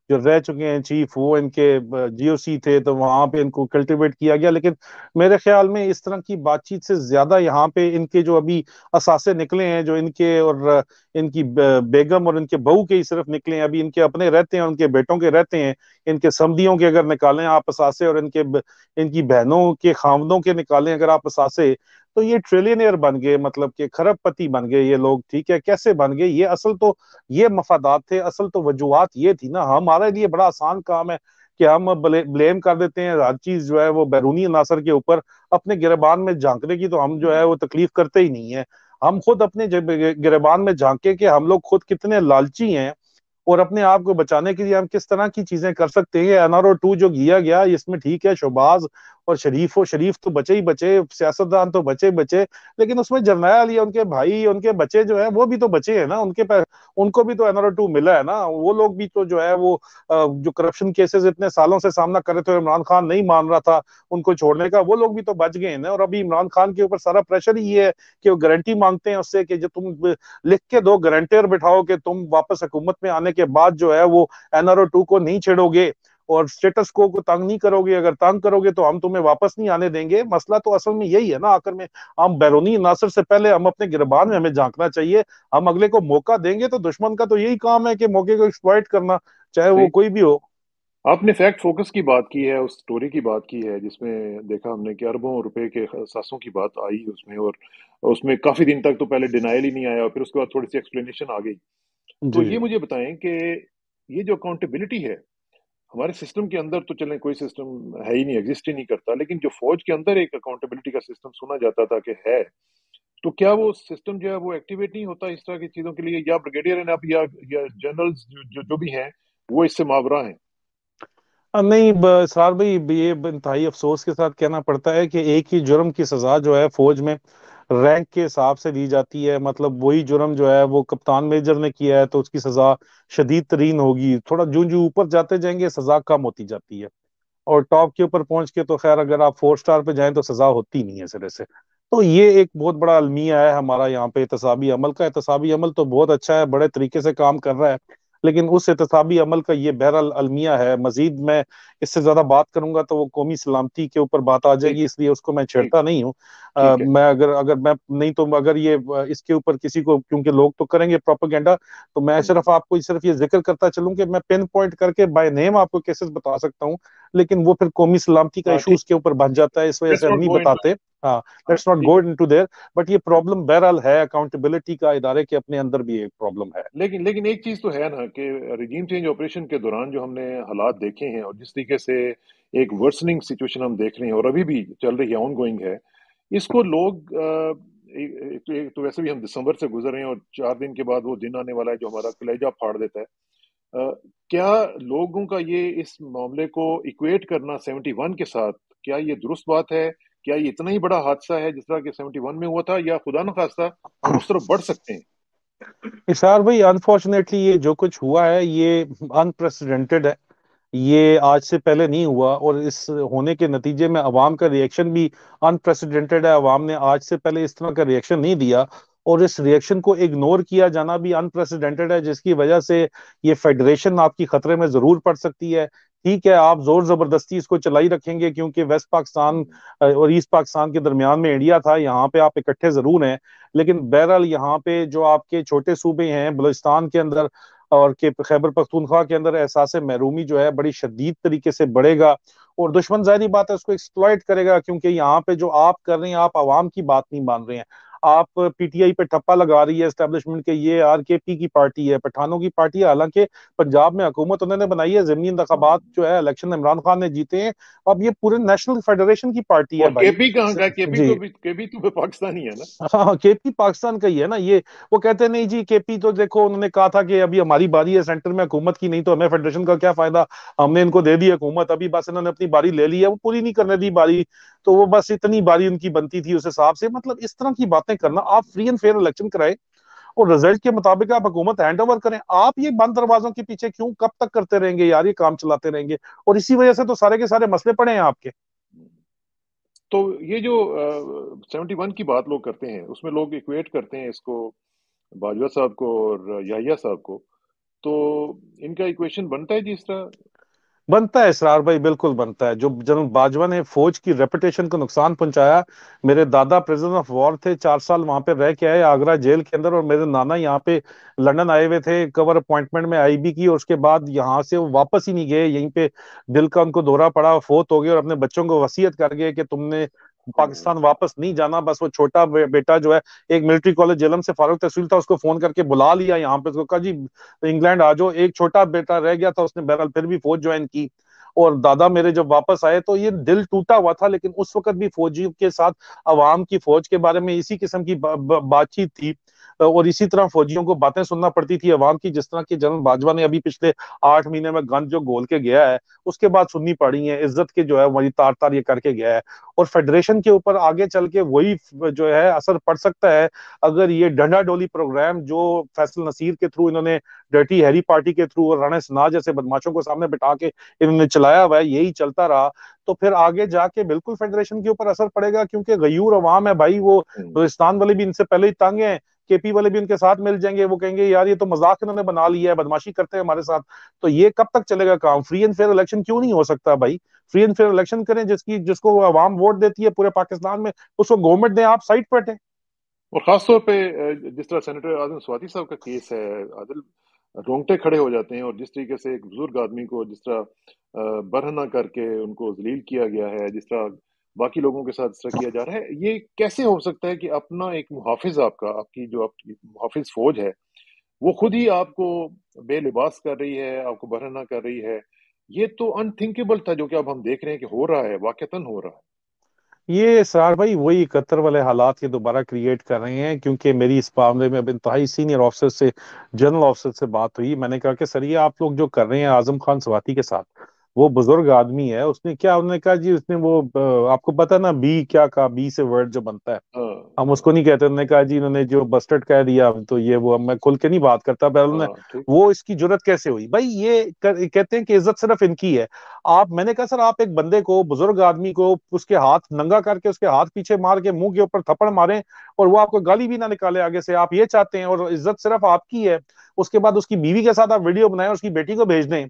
जो रह चुके हैं चीफ, वो इनके जीओसी थे, तो वहां पे इनको कल्टीवेट किया गया। लेकिन मेरे ख्याल में इस तरह की बातचीत से ज्यादा यहाँ पे इनके जो अभी असासे निकले हैं, जो इनके और इनकी बेगम और इनके बहू के ही सिर्फ निकले हैं, अभी इनके अपने रहते हैं, उनके बेटों के रहते हैं, इनके समधियों के अगर निकालें आप असासे, और इनकी बहनों के खामदों के निकालें अगर आप असासे, तो ये ट्रिलियनियर बन गए, मतलब कि खरबपति बन गए ये लोग। ठीक है, कैसे बन गए ये? असल तो ये मफादात थे, असल तो वजूहात ये थी ना। हमारे लिए बड़ा आसान काम है कि हम ब्लेम कर देते हैं हर चीज जो है वो बैरूनी अनासर के ऊपर। अपने गिरबान में झांकने की तो हम जो है वो तकलीफ करते ही नहीं है। हम खुद अपने गिरबान में झांके कि हम लोग खुद कितने लालची हैं, और अपने आप को बचाने के लिए हम किस तरह की चीजें कर सकते हैं। NRO 2 जो किया गया, इसमें ठीक है, शोबाज और शरीफ तो बचे ही बचे, सियासतदान तो बचे बचे, लेकिन उसमें जर्नैल या उनके भाई, उनके बच्चे जो है वो भी तो बचे हैं ना, उनको भी तो NRO 2 मिला है ना। वो लोग भी तो जो है वो जो करप्शन केसेस इतने सालों से सामना कर रहे थे, इमरान खान नहीं मान रहा था उनको छोड़ने का, वो लोग भी तो बच गए हैं ना। और अभी इमरान खान के ऊपर सारा प्रेशर ही ये है कि वो गारंटी मांगते हैं उससे कि जो तुम लिख के दो, गारंटर बिठाओ कि तुम वापस हुकूमत में आने के बाद जो है वो NRO 2 को नहीं छेड़ोगे और स्टेटस को तंग नहीं करोगे। अगर तंग करोगे तो हम तुम्हें वापस नहीं आने देंगे। मसला तो असल में यही है ना आखिर में। हम बैरूनी नासर से पहले हम अपने गिरबान में हमें झांकना चाहिए। हम अगले को मौका देंगे तो दुश्मन का तो यही काम है कि मौके को एक्सप्लॉइट करना, चाहे वो सही। कोई भी हो। आपने फैक्ट फोकस की बात की है, उस स्टोरी की बात की है जिसमें देखा हमने कि अरबों रुपए के सासों की बात आई उसमें, और उसमें काफी दिन तक तो पहले डिनाइल ही नहीं आया और फिर उसके बाद थोड़ी सी एक्सप्लेनेशन आ गई। तो जी ये जी। मुझे बताएं कि ये जो अकाउंटेबिलिटी है हमारे सिस्टम के अंदर, तो चलें कोई सिस्टम है ही नहीं, एग्जिस्ट ही नहीं करता, लेकिन जो फौज के अंदर एक अकाउंटेबिलिटी का सिस्टम सुना जाता था कि है, तो क्या वो सिस्टम जो है वो एक्टिवेट नहीं होता इस तरह की चीजों के लिए, या ब्रिगेडियर एंड अब या जनरल्स जो भी हैं वो इससे मावरा हैं? नहीं, इसरार भाई, ये इंतहाई अफसोस के साथ कहना पड़ता है कि एक ही जुर्म की सजा जो है फौज में रैंक के हिसाब से दी जाती है। मतलब वही जुर्म जो है वो कप्तान मेजर ने किया है तो उसकी सजा शदीद तरीन होगी, थोड़ा जूं जूं ऊपर जाते जाएंगे सजा कम होती जाती है, और टॉप के ऊपर पहुंच के तो खैर अगर आप 4 स्टार पे जाएं तो सजा होती नहीं है सिरे से। तो ये एक बहुत बड़ा अलमिया है हमारा यहाँ पे एहतसाबी अमल का। एहतसाबी अमल तो बहुत अच्छा है, बड़े तरीके से काम कर रहा है, लेकिन उस एहतसाबी अमल का ये बहरहाल अलमिया है। मजीद मैं इससे ज्यादा बात करूंगा तो वो कौमी सलामती के ऊपर बात आ ठीक जाएगी, इसलिए उसको मैं ठीक छेड़ता नहीं हूँ। ठीक है। मैं अगर अगर मैं नहीं तो अगर ये इसके ऊपर किसी को, क्योंकि लोग तो करेंगे प्रोपेगेंडा, तो मैं हम्म, सिर्फ आपको सिर्फ ये जिक्र करता चलूं कि मैं पिन पॉइंट करके बाय नेम आपको केसेस बता सकता हूँ, लेकिन वो फिर कौमी सलामती का हाँ इशू ठीक। उसके ऊपर बन जाता है, इस वजह लेट्स से हम नॉट नहीं गो इनटू। बताते। हाँ, हाँ लेट्स नॉट ठीक गो है। Into their. बट ये प्रॉब्लम बहरहाल है, अकाउंटेबिलिटी का इदारे के अपने अंदर भी एक प्रॉब्लम है। लेकिन एक चीज तो है ना कि रिजीम चेंज ऑपरेशन के दौरान जो हमने हालात देखे हैं और जिस तरीके से एक वर्सनिंग सिचुएशन हम देख रहे हैं और अभी भी चल रही है, ऑन गोइंग है, इसको लोग एक तो वैसे भी हम दिसंबर से गुजर रहे हैं और 4 दिन के बाद वो दिन आने वाला है जो हमारा कलेजा फाड़ देता है। क्या लोगों का ये इस मामले को इक्वेट करना 71 के साथ, क्या ये दुरुस्त बात है? क्या ये इतना ही बड़ा हादसा है जिस तरह के 71 में हुआ था, या खुदा न खास्ता हम उस तरफ बढ़ सकते हैं? इशार भाई, अनफॉर्चुनेटली ये जो कुछ हुआ है ये अनप्रेसिडेंटेड है। ये आज से पहले नहीं हुआ, और इस होने के नतीजे में अवाम का रिएक्शन भी अनप्रेसिडेंटेड है। अवाम ने आज से पहले इस तरह का रिएक्शन नहीं दिया, और इस रिएक्शन को इग्नोर किया जाना भी अनप्रेसिडेंटेड है, जिसकी वजह से ये फेडरेशन आपकी खतरे में जरूर पड़ सकती है। ठीक है, आप जोर जबरदस्ती इसको चलाई रखेंगे क्योंकि वेस्ट पाकिस्तान और ईस्ट पाकिस्तान के दरमियान में इंडिया था, यहाँ पे आप इकट्ठे जरूर हैं, लेकिन बहरहाल यहाँ पे जो आपके छोटे सूबे हैं बलूचिस्तान के अंदर और के खैबर पख्तूनख्वा के अंदर एहसास महरूमी जो है बड़ी शदीद तरीके से बढ़ेगा, और दुश्मन जाहिर बात है उसको एक्सप्लॉइट करेगा, क्योंकि यहाँ पे जो आप कर रहे हैं, आप आवाम की बात नहीं मान रहे हैं। आप PTI पे ठप्पा लगा रही है एस्टेब्लिशमेंट के, ये RKP की पार्टी है, पठानों की पार्टी है। हालांकि पंजाब में हुकूमत उन्होंने बनाई है, ज़मीनी इंतखाबात जो है इलेक्शन इमरान खान ने जीते हैं। अब ये पूरे नेशनल फेडरेशन की पार्टी है और भाई। केपी कहाँ का? केपी जी। तो भी, केपी तो पाकिस्तानी है ना? हाँ, KP पाकिस्तान का ही है ना ये। वो कहते हैं नहीं जी, KP तो देखो उन्होंने कहा था कि अभी हमारी बारी है सेंटर में हुकूमत की, नहीं तो हमें फेडरेशन का क्या फायदा, हमने इनको दे दी हुकूमत, अभी बस इन्होंने अपनी बारी ले ली है, वो पूरी नहीं करने दी बारी, तो वो बस इतनी बारी उनकी बनती थी उस हिसाब से। मतलब इस तरह की बातें करना, आप फ्री एंड फेयर इलेक्शन कराए, और रिजल्ट के मुताबिक आप हुकूमत हैंड ओवर करें। आप ये बंद दरवाजों के पीछे क्यों कब तक करते रहेंगे यार, ये काम चलाते रहेंगे, और इसी वजह से तो सारे के सारे मसले पड़े हैं आपके। तो ये जो 71 की बात लोग करते हैं, उसमें लोग इक्वेट करते हैं इसको बाजवा साहब को और याहिया साहब को। तो इनका इक्वेशन बनता है जिस तरह। बनता है इसरार भाई, बिल्कुल बनता है। जो जनरल बाजवा ने फौज की रेपुटेशन को नुकसान पहुंचाया, मेरे दादा प्रिजन ऑफ वॉर थे, 4 साल वहां पे रह के आए आगरा जेल के अंदर, और मेरे नाना यहाँ पे लंदन आए हुए थे कवर अपॉइंटमेंट में आईबी की, और उसके बाद यहाँ से वो वापस ही नहीं गए, यहीं पे दिल का उनको दौरा पड़ा, फोत हो गए, और अपने बच्चों को वसीयत कर गए कि तुमने पाकिस्तान वापस नहीं जाना। बस वो छोटा बेटा जो है, एक मिलिट्री कॉलेज जेलम से फारूक तहसील था, उसको फोन करके बुला लिया यहाँ पे, उसको कहा जी इंग्लैंड आ जाओ। एक छोटा बेटा रह गया था, उसने बहरहाल फिर भी फौज ज्वाइन की। और दादा मेरे जब वापस आए तो ये दिल टूटा हुआ था, लेकिन उस वक्त भी फौजियों के साथ अवाम की फौज के बारे में इसी किस्म की बातचीत थी, और इसी तरह फौजियों को बातें सुनना पड़ती थी अवाम की, जिस तरह की जनरल बाजवा ने अभी पिछले 8 महीने में गंद जो घोल के गया है, उसके बाद सुननी पड़ी है। इज्जत के जो है वही तार तार ये करके गया है, और फेडरेशन के ऊपर आगे चल के वही जो है असर पड़ सकता है, अगर ये डंडा डोली प्रोग्राम जो फैसल नसीर के थ्रू इन्होंने, डर्टी हैरी पार्टी के थ्रू और राणा सनाह जैसे बदमाशों को सामने बिठा के इन्होंने चलाया हुआ है, यही चलता रहा, तो फिर आगे जाके बिल्कुल फेडरेशन के ऊपर असर पड़ेगा, क्योंकि गयूर अवाम है भाई, वो बलूचिस्तान वाले भी इनसे पहले ही तंग है, केपी वाले भी उनके साथ मिल जाएंगे, वो कहेंगे यार ये तो मजाक इन्होंने बना लिया है, बदमाशी करते हैं हमारे साथ। तो ये कब तक चलेगा काम? फ्री एंड फेयर इलेक्शन क्यों नहीं हो सकता भाई? फ्री एंड फेयर इलेक्शन करें, जिसको आवाम वोट देती है पूरे पाकिस्तान में, उसको गवर्नमेंट दें, आप साइड पर हटें। और खास तौर पे जिस तरह सेनेटर आजम स्वाति साहब का केस है, आदिल, रोंगटे खड़े हो जाते हैं। और जिस तरीके से एक बुजुर्ग आदमी को जिस तरह बरहना करके उनको जलील किया गया है, जिस तरह बाकी लोगों के साथ इस तरह किया जा रहा है, ये कैसे हो सकता है कि अपना एक मुहाफिज, आपकी जो आपकी मुहाफिज फौज है, वो खुद ही आपको बेलिबास कर रही है, आपको बरहना कर रही है। ये तो अनथिंकेबल था, जो कि अब हम देख रहे हैं कि हो रहा है, वाकईतन हो रहा ये सरार भाई वही कतर वाले हालात ये दोबारा क्रिएट कर रहे हैं, क्योंकि मेरी इस मामले में अब इंतहाई सीनियर ऑफिसर से, जनरल ऑफिसर से बात हुई। मैंने कहा कि सर ये आप लोग जो कर रहे हैं आजम खान स्वाति के साथ, वो बुजुर्ग आदमी है, उसने क्या, उन्होंने कहा जी उसने वो आपको पता है ना बी क्या कहा, बी से वर्ड जो बनता है, है। हम उसको नहीं कहते। उन्होंने कहा जी इन्होंने जो बस्टर्ड कह दिया, तो ये वो, अब मैं खुल के नहीं बात करता, पर उन्होंने, हाँ, ठीक। वो इसकी जरूरत कैसे हुई भाई? कहते हैं कि इज्जत सिर्फ इनकी है। आप, मैंने कहा सर आप एक बंदे को, बुजुर्ग आदमी को, उसके हाथ नंगा करके उसके हाथ पीछे मार के मुंह के ऊपर थप्पड़ मारें, और वो आपको गाली भी ना निकाले आगे से, आप ये चाहते हैं, और इज्जत सिर्फ आपकी है। उसके बाद उसकी बीवी के साथ आप वीडियो बनाएं, उसकी बेटी को भेज दें,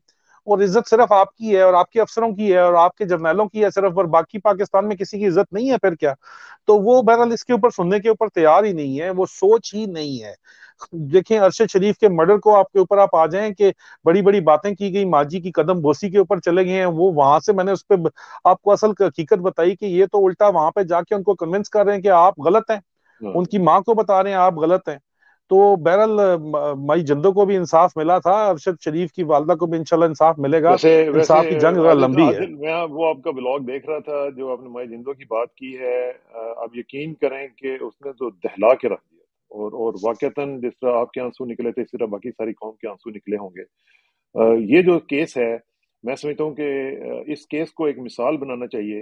और इज्जत सिर्फ आपकी है और आपके अफसरों की है और आपके जर्नैलों की है सिर्फ, और बाकी पाकिस्तान में किसी की इज्जत नहीं है, फिर क्या? तो वो बहरहाल इसके ऊपर सुनने के ऊपर तैयार ही नहीं है, वो सोच ही नहीं है। देखें अरशद शरीफ के मर्डर को आपके ऊपर आप आ जाएं कि बड़ी बड़ी बातें की गई, माजी की कदम बोसी के ऊपर चले गए हैं, वो वहां से मैंने उस पर आपको असल हकीकत बताई कि ये तो उल्टा वहां पे जाके उनको कन्विंस कर रहे हैं कि आप गलत हैं, हाँ। उनकी माँ को बता रहे हैं आप गलत हैं। तो बहरहाल माई जिंदो को भी इंसाफ मिला था, अरशद शरीफ की वालदा को भी इंशाल्लाह इंसाफ मिलेगा। वैसे वैसे इंसाफ की जंग जरा आदिल लंबी है। आदिल मैं वो आपका ब्लॉग देख रहा था, जो आपने माई जिंदो की बात की है। आप यकीन करें कि उसने तो दहला के रख दिया। और वाकईतन जिस तरह आपके आंसू निकले थे, इस तरह बाकी सारी कौम के आंसू निकले होंगे। ये जो केस है, मैं समझता हूँ कि इस केस को एक मिसाल बनाना चाहिए,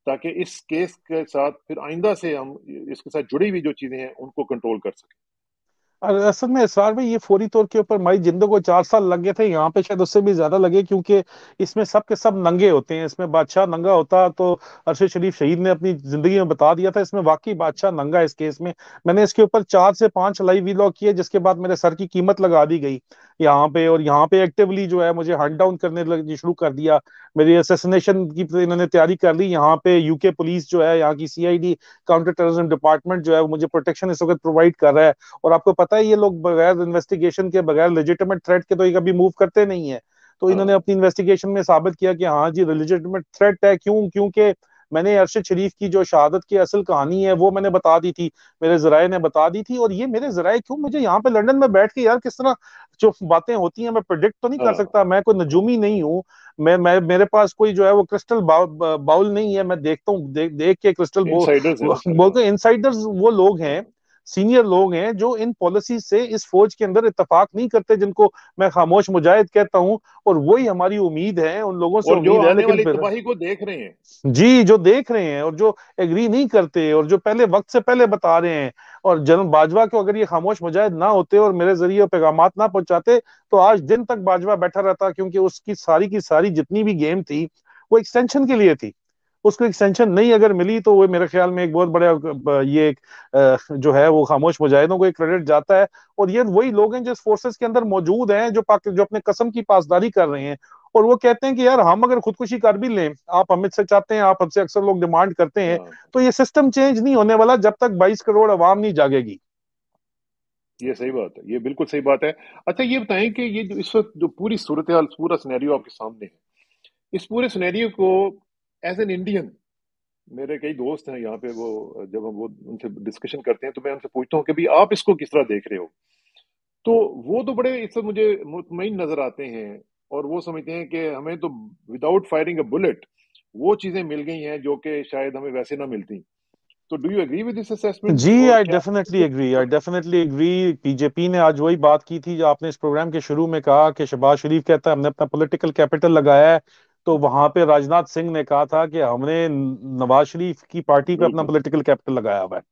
ताकि इस केस के साथ फिर आइंदा से हम इसके साथ जुड़ी हुई जो चीजें हैं उनको कंट्रोल कर सकें। और असल में इसरार भाई ये फौरी तौर के ऊपर माई जिंदो को 4 साल लग गए थे, यहाँ पे शायद उससे भी ज्यादा लगे, क्योंकि इसमें सब के सब नंगे होते हैं। इसमें बादशाह नंगा होता तो अरशद शरीफ शहीद ने अपनी जिंदगी में बता दिया था, इसमें वाकई बादशाह नंगा है इस केस में। मैंने इसके ऊपर 4 से 5 लाइव वीलॉग किए, जिसके बाद मेरे सर की कीमत लगा दी गई यहाँ पे, और यहाँ पे एक्टिवली जो है मुझे हंट डाउन करने शुरू कर दिया। मेरी असेसिनेशन की इन्होंने तैयारी कर ली। यहाँ पे यूके पुलिस जो है, यहाँ की सीआईडी, काउंटर टेररिज्म डिपार्टमेंट जो है, वो मुझे प्रोटेक्शन इस वक्त प्रोवाइड कर रहा है। और आपको पता है ये लोग बगैर इन्वेस्टिगेशन के, बगैर लेजिटिमेट थ्रेट के तो ये कभी मूव करते नहीं है। तो इन्होंने हाँ, अपनी इन्वेस्टिगेशन में साबित किया कि हाँ जी लेजिटिमेट थ्रेट है। क्यों? क्योंकि मैंने अरशद शरीफ की जो शहादत की असल कहानी है वो मैंने बता दी थी, मेरे जराये ने बता दी थी। और ये मेरे जराये क्यों, मुझे यहाँ पे लंदन में बैठ के यार किस तरह जो बातें होती हैं मैं प्रिडिक्ट तो नहीं कर हाँ। सकता, मैं कोई नजूमी नहीं हूँ। मैं मेरे पास कोई जो है वो क्रिस्टल बाउल नहीं है, मैं देखता हूँ, देख के क्रिस्टल इनसाइडर्स हैं ना सर। बोल के, इनसाइडर्स वो लोग हैं सीनियर लोग हैं जो इन पॉलिसी से इस फौज के अंदर इत्तेफाक नहीं करते, जिनको मैं खामोश मुजाहिद कहता हूं। और वही हमारी उम्मीद है, उन लोगों से और जो उम्मीद है, आने लेकिन वाली फिर तबाही को देख रहे हैं। जी, जो देख रहे हैं और जो एग्री नहीं करते और जो पहले वक्त से पहले बता रहे हैं, और जनरल बाजवा को अगर ये खामोश मुजाहिद ना होते और मेरे जरिए पैगामात ना पहुंचाते, तो आज दिन तक बाजवा बैठा रहता, क्योंकि उसकी सारी की सारी जितनी भी गेम थी वो एक्सटेंशन के लिए थी। उसको एक्सटेंशन नहीं अगर मिली तो वो मेरे ख्याल में एक बहुत बड़ा ये एक जो है वो खामोश मुजाहिदों को एक क्रेडिट जाता है। और ये वही लोग हैं जिस फोर्सेस के अंदर मौजूद हैं, जो अपने कसम की पासदारी कर रहे हैं। और वो कहते हैं कि यार हम अगर खुदकुशी कर भी लें, आप हमसे से चाहते हैं, आप हमसे अक्सर लोग डिमांड करते हैं, हाँ, तो ये सिस्टम चेंज नहीं होने वाला जब तक 22 करोड़ अवाम नहीं जागेगी। ये सही बात है, ये बिल्कुल सही बात है। अच्छा ये बताएं कि ये जो इस वक्त जो पूरी सूरत हाल, पूरा सिनेरियो आपके सामने है, इस पूरे सिनेरियो को एज एन इंडियन, मेरे कई दोस्त हैं यहाँ पे, वो जब हम वो उनसे डिस्कशन करते हैं तो मैं उनसे पूछता हूँ कि भाई आप इसको किस तरह देख रहे हो। तो वो तो बड़े इससे मुझे मुतमईन नजर आते हैं, और वो समझते हैं कि हमें तो विदाउट फायरिंग अ बुलेट वो चीजें मिल गई हैं जो कि शायद हमें वैसे ना मिलती। तो do you agree with this assessment, जी, और आई क्या? Definitely agree, I definitely agree. BJP ने आज वही बात की थी जो आपने इस प्रोग्राम के शुरू में कहा कि शहबाज शरीफ कहता है हमने अपना पॉलिटिकल कैपिटल लगाया है। तो वहां पे राजनाथ सिंह ने कहा था कि हमने नवाज शरीफ की पार्टी पे अपना बिल्कुल। पॉलिटिकल कैपिटल लगाया हुआ है।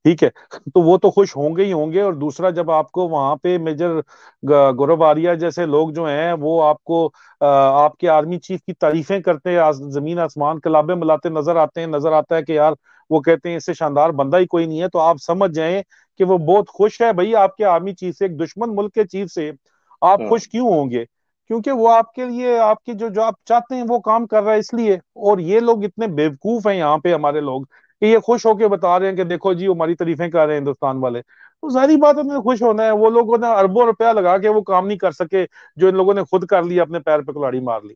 ठीक है। तो वो तो खुश होंगे ही होंगे। और दूसरा, जब आपको वहां पे मेजर गौरव आर्या जैसे लोग जो हैं वो आपको आपके आर्मी चीफ की तारीफें करते हैं, जमीन आसमान कलाबे मिलाते नजर आते हैं, नजर आता है कि यार वो कहते हैं इससे शानदार बंदा ही कोई नहीं है, तो आप समझ जाएं कि वो बहुत खुश है भाई आपके आर्मी चीफ से, एक दुश्मन मुल्क के चीफ से आप हाँ, खुश क्यों होंगे? क्योंकि वो आपके लिए आपकी जो आप चाहते हैं वो काम कर रहा है, इसलिए। और ये लोग इतने बेवकूफ हैं यहाँ पे हमारे लोग कि ये खुश होके बता रहे हैं कि देखो जी हमारी तारीफें कर रहे हैं हिंदुस्तान वाले। तो सारी बात उन्हें खुश होना है, वो लोगों ने अरबों रुपया लगा के वो काम नहीं कर सके जो इन लोगों ने खुद कर लिया, अपने पैर पे कुल्हाड़ी मार ली।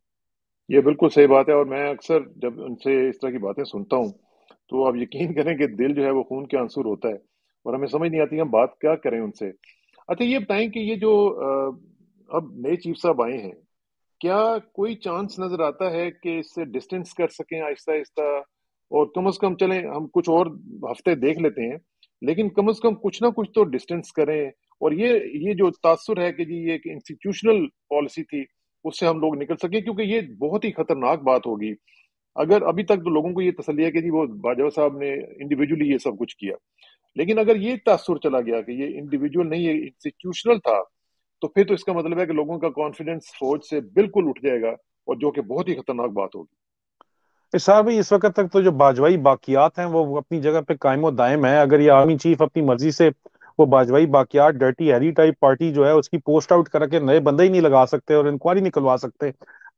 ये बिल्कुल सही बात है। और मैं अक्सर जब उनसे इस तरह की बातें सुनता हूँ तो आप यकीन करें कि दिल जो है वो खून के आंसू होता है, और हमें समझ नहीं आती हम बात क्या करें उनसे। अच्छा ये बताएं कि ये जो अब नए चीफ साहब आए हैं, क्या कोई चांस नजर आता है कि इससे डिस्टेंस कर सकें आहिस्ता आहिस्ता, और कम से कम चलें हम कुछ और हफ्ते देख लेते हैं, लेकिन कम से कम कुछ ना कुछ तो डिस्टेंस करें। और ये जो तासुर है कि जी ये एक इंस्टीट्यूशनल पॉलिसी थी, उससे हम लोग निकल सके, क्योंकि ये बहुत ही खतरनाक बात होगी अगर अभी तक तो लोगों को ये तसल्ली है कि जी वो बाजवा साहब ने इंडिविजुअली ये सब कुछ किया, लेकिन अगर ये तासुर चला गया कि ये इंडिविजुअल नहीं, ये इंस्टीट्यूशनल था, तो फिर तो इसका मतलब है कि लोगों का कॉन्फिडेंस फौज से बिल्कुल उठ जाएगा, और जो कि बहुत ही खतरनाक बात होगी। साहब भाई, इस वक्त तक तो जो बाजवाई बाकियात हैं वो अपनी जगह पे कायम और दायम है। अगर ये आर्मी चीफ अपनी मर्जी से वो बाजवाई बाकियात डर्टी हैरी टाइप पार्टी जो है उसकी पोस्ट आउट करा के नए बंदे ही नहीं लगा सकते और इंक्वायरी निकलवा सकते,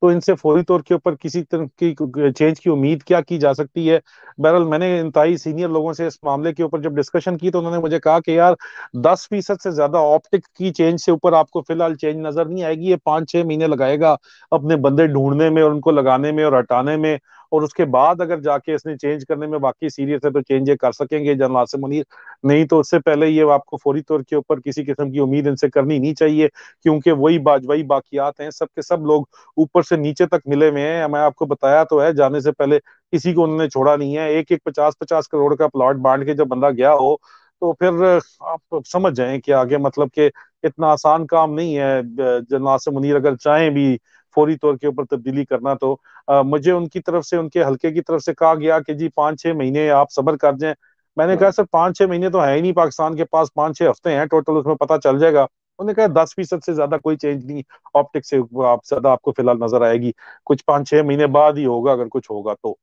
तो इनसे फौरी तौर के ऊपर किसी तरह की चेंज की उम्मीद क्या की जा सकती है? बहरहाल मैंने इंतहाई सीनियर लोगों से इस मामले के ऊपर जब डिस्कशन की तो उन्होंने मुझे कहा कि यार 10% से ज्यादा ऑप्टिक की चेंज से ऊपर आपको फिलहाल चेंज नजर नहीं आएगी। ये 5-6 महीने लगाएगा अपने बंदे ढूंढने में और उनको लगाने में और हटाने में। और उसके बाद अगर जाके इसने चेंज करने में बाकी सीरियस है तो चेंज ये कर सकेंगे जनरल आसिम मुनीर। नहीं तो उससे पहले ये आपको फौरी तौर के ऊपर किसी किस्म की उम्मीद इनसे करनी नहीं चाहिए, क्योंकि वही बाजवाई बाकियात हैं, सब के सब लोग ऊपर से नीचे तक मिले हुए हैं। मैं आपको बताया तो है, जाने से पहले किसी को उन्होंने छोड़ा नहीं है। एक एक 50-50 करोड़ का प्लॉट बांट के जब बंदा गया हो तो फिर आप समझ जाएं कि आगे मतलब कि इतना आसान काम नहीं है। जनरल आसिम मुनीर अगर चाहें भी फौरी तौर के ऊपर तब्दीली करना, तो मुझे उनकी तरफ से, उनके हल्के की तरफ से कहा गया कि जी 5-6 महीने आप सब्र कर जाएं। मैंने कहा हाँ, सर 5-6 महीने तो है ही नहीं, पाकिस्तान के पास 5-6 हफ्ते हैं टोटल, उसमें पता चल जाएगा। उन्होंने कहा 10% से ज्यादा कोई चेंज नहीं ऑप्टिक्स से आप ज्यादा आपको फिलहाल नजर आएगी, कुछ 5-6 महीने बाद ही होगा अगर कुछ होगा तो।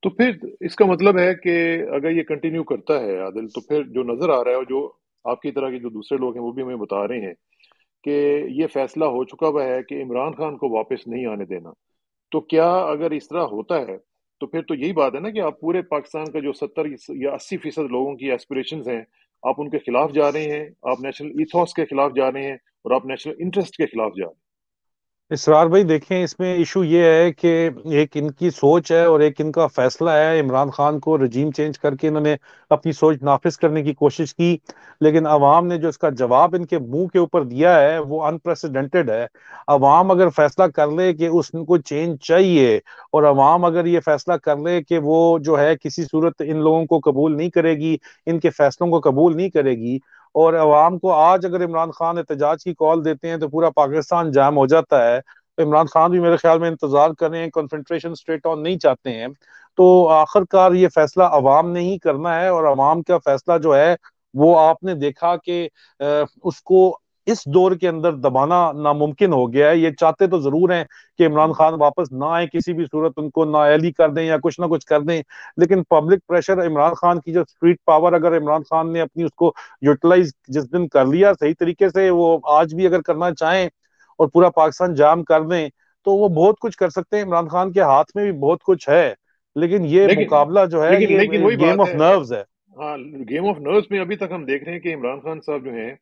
तो फिर इसका मतलब है कि अगर ये कंटिन्यू करता है आदिल, तो फिर जो नजर आ रहा है और जो आपकी तरह के जो दूसरे लोग हैं वो भी हमें बता रहे हैं कि ये फैसला हो चुका हुआ है कि इमरान खान को वापस नहीं आने देना। तो क्या अगर इस तरह होता है तो फिर तो यही बात है ना कि आप पूरे पाकिस्तान का जो 70 या 80% लोगों की एस्पिरेशंस हैं, आप उनके खिलाफ जा रहे हैं, आप नेशनल ईथोस के खिलाफ जा रहे हैं, और आप नेशनल इंटरेस्ट के खिलाफ जा रहे इसरार भाई देखें, इसमें इशू ये है कि एक इनकी सोच है और एक इनका फैसला है। इमरान खान को रजीम चेंज करके इन्होंने अपनी सोच नाफिज करने की कोशिश की, लेकिन अवाम ने जो इसका जवाब इनके मुंह के ऊपर दिया है वो अनप्रेसिडेंटेड है। अवाम अगर फैसला कर ले कि उसको चेंज चाहिए, और अवाम अगर ये फैसला कर ले कि वो जो है किसी सूरत इन लोगों को कबूल नहीं करेगी, इनके फैसलों को कबूल नहीं करेगी, और अवाम को आज अगर इमरान खान एहतजाज की कॉल देते हैं तो पूरा पाकिस्तान जाम हो जाता है। तो इमरान खान भी मेरे ख्याल में इंतजार कर रहे हैं, कॉन्फ्रेंट्रेशन स्ट्रेट ऑन नहीं चाहते हैं। तो आखिरकार ये फैसला अवाम ने ही करना है, और अवाम का फैसला जो है वो आपने देखा कि उसको इस दौर के अंदर दबाना नामुमकिन हो गया है। ये चाहते तो जरूर हैं कि इमरान खान वापस ना आए किसी भी सूरत, उनको नाअहली कर दें या कुछ ना कुछ कर दें, लेकिन पब्लिक प्रेशर, इमरान खान की जो स्ट्रीट पावर, अगर इमरान खान ने अपनी उसको यूटिलाइज जिस दिन कर लिया सही तरीके से, वो आज भी अगर करना चाहें और पूरा पाकिस्तान जाम कर दें, तो वो बहुत कुछ कर सकते हैं। इमरान खान के हाथ में भी बहुत कुछ है, लेकिन ये लेकिन मुकाबला जो है लेकिन ये वही गेम बात ऑफ है। नर्व्स है। हाँ, गेम ऑफ नर्व्स में अभी तक हम देख रहे हैं कि इमरान खान साहब जो हैं,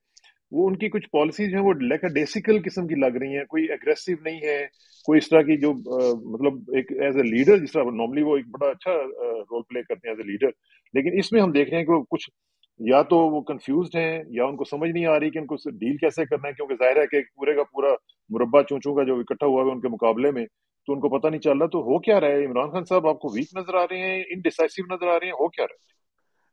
वो उनकी कुछ पॉलिसीज हैं वो लेकरडेसिकल किस्म की लग रही हैं, कोई एग्रेसिव नहीं है, कोई इस तरह की जो मतलब एक एज ए लीडर जिस तरह नॉर्मली वो एक बड़ा अच्छा रोल प्ले करते हैं एज ए लीडर। लेकिन इसमें हम देख रहे हैं कि वो कुछ या तो वो कंफ्यूज्ड हैं या उनको समझ नहीं आ रही कि उनको डील कैसे करना है, क्योंकि जाहिर है कि पूरे का पूरा मुरब्बा चूचू का जो इकट्ठा हुआ है उनके मुकाबले में, तो उनको पता नहीं चल रहा। तो हो क्या रहा है? इमरान खान साहब आपको वीक नजर आ रहे हैं, इनडिसाइसिव नजर आ रहे हैं, हो क्या रहा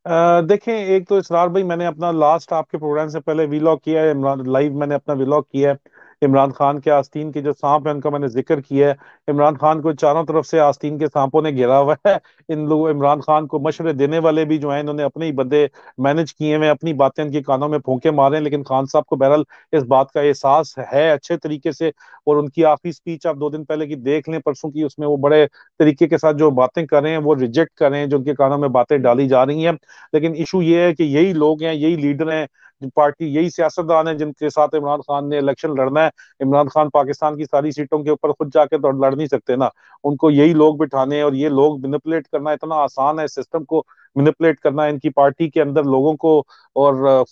देखें, एक तो इसरार भाई, मैंने अपना लास्ट आपके प्रोग्राम से पहले वीलॉग किया है, इमरान लाइव मैंने अपना वीलॉग किया है। इमरान खान के आस्तीन के जो सांप है उनका मैंने जिक्र किया है। इमरान खान को चारों तरफ से आस्तीन के सांपों ने घेरा हुआ है। इन लोग इमरान खान को मशवरे देने वाले भी जो हैं, इन्होंने अपने ही बंदे मैनेज किए हुए, अपनी बातें इनके कानों में फूंके मारे हैं, लेकिन खान साहब को बहरहाल इस बात का एहसास है अच्छे तरीके से। और उनकी आखिरी स्पीच आप 2 दिन पहले की देख लें, परसों की, उसमें वो बड़े तरीके के साथ जो बातें कर रहे हैं वो रिजेक्ट कर रहे हैं जो उनके कानों में बातें है? डाली जा रही हैं। लेकिन इशू ये है कि यही लोग हैं, यही लीडर हैं, जो पार्टी, यही सियासतदान है जिनके साथ इमरान खान ने इलेक्शन लड़ना है। इमरान खान पाकिस्तान की सारी सीटों के ऊपर खुद जाके तो लड़ नहीं सकते ना, उनको यही लोग बिठाने हैं, और ये लोग मैनिपुलेट करना इतना आसान है, सिस्टम को मैनिपुलेट करना इनकी पार्टी के अंदर लोगों को। और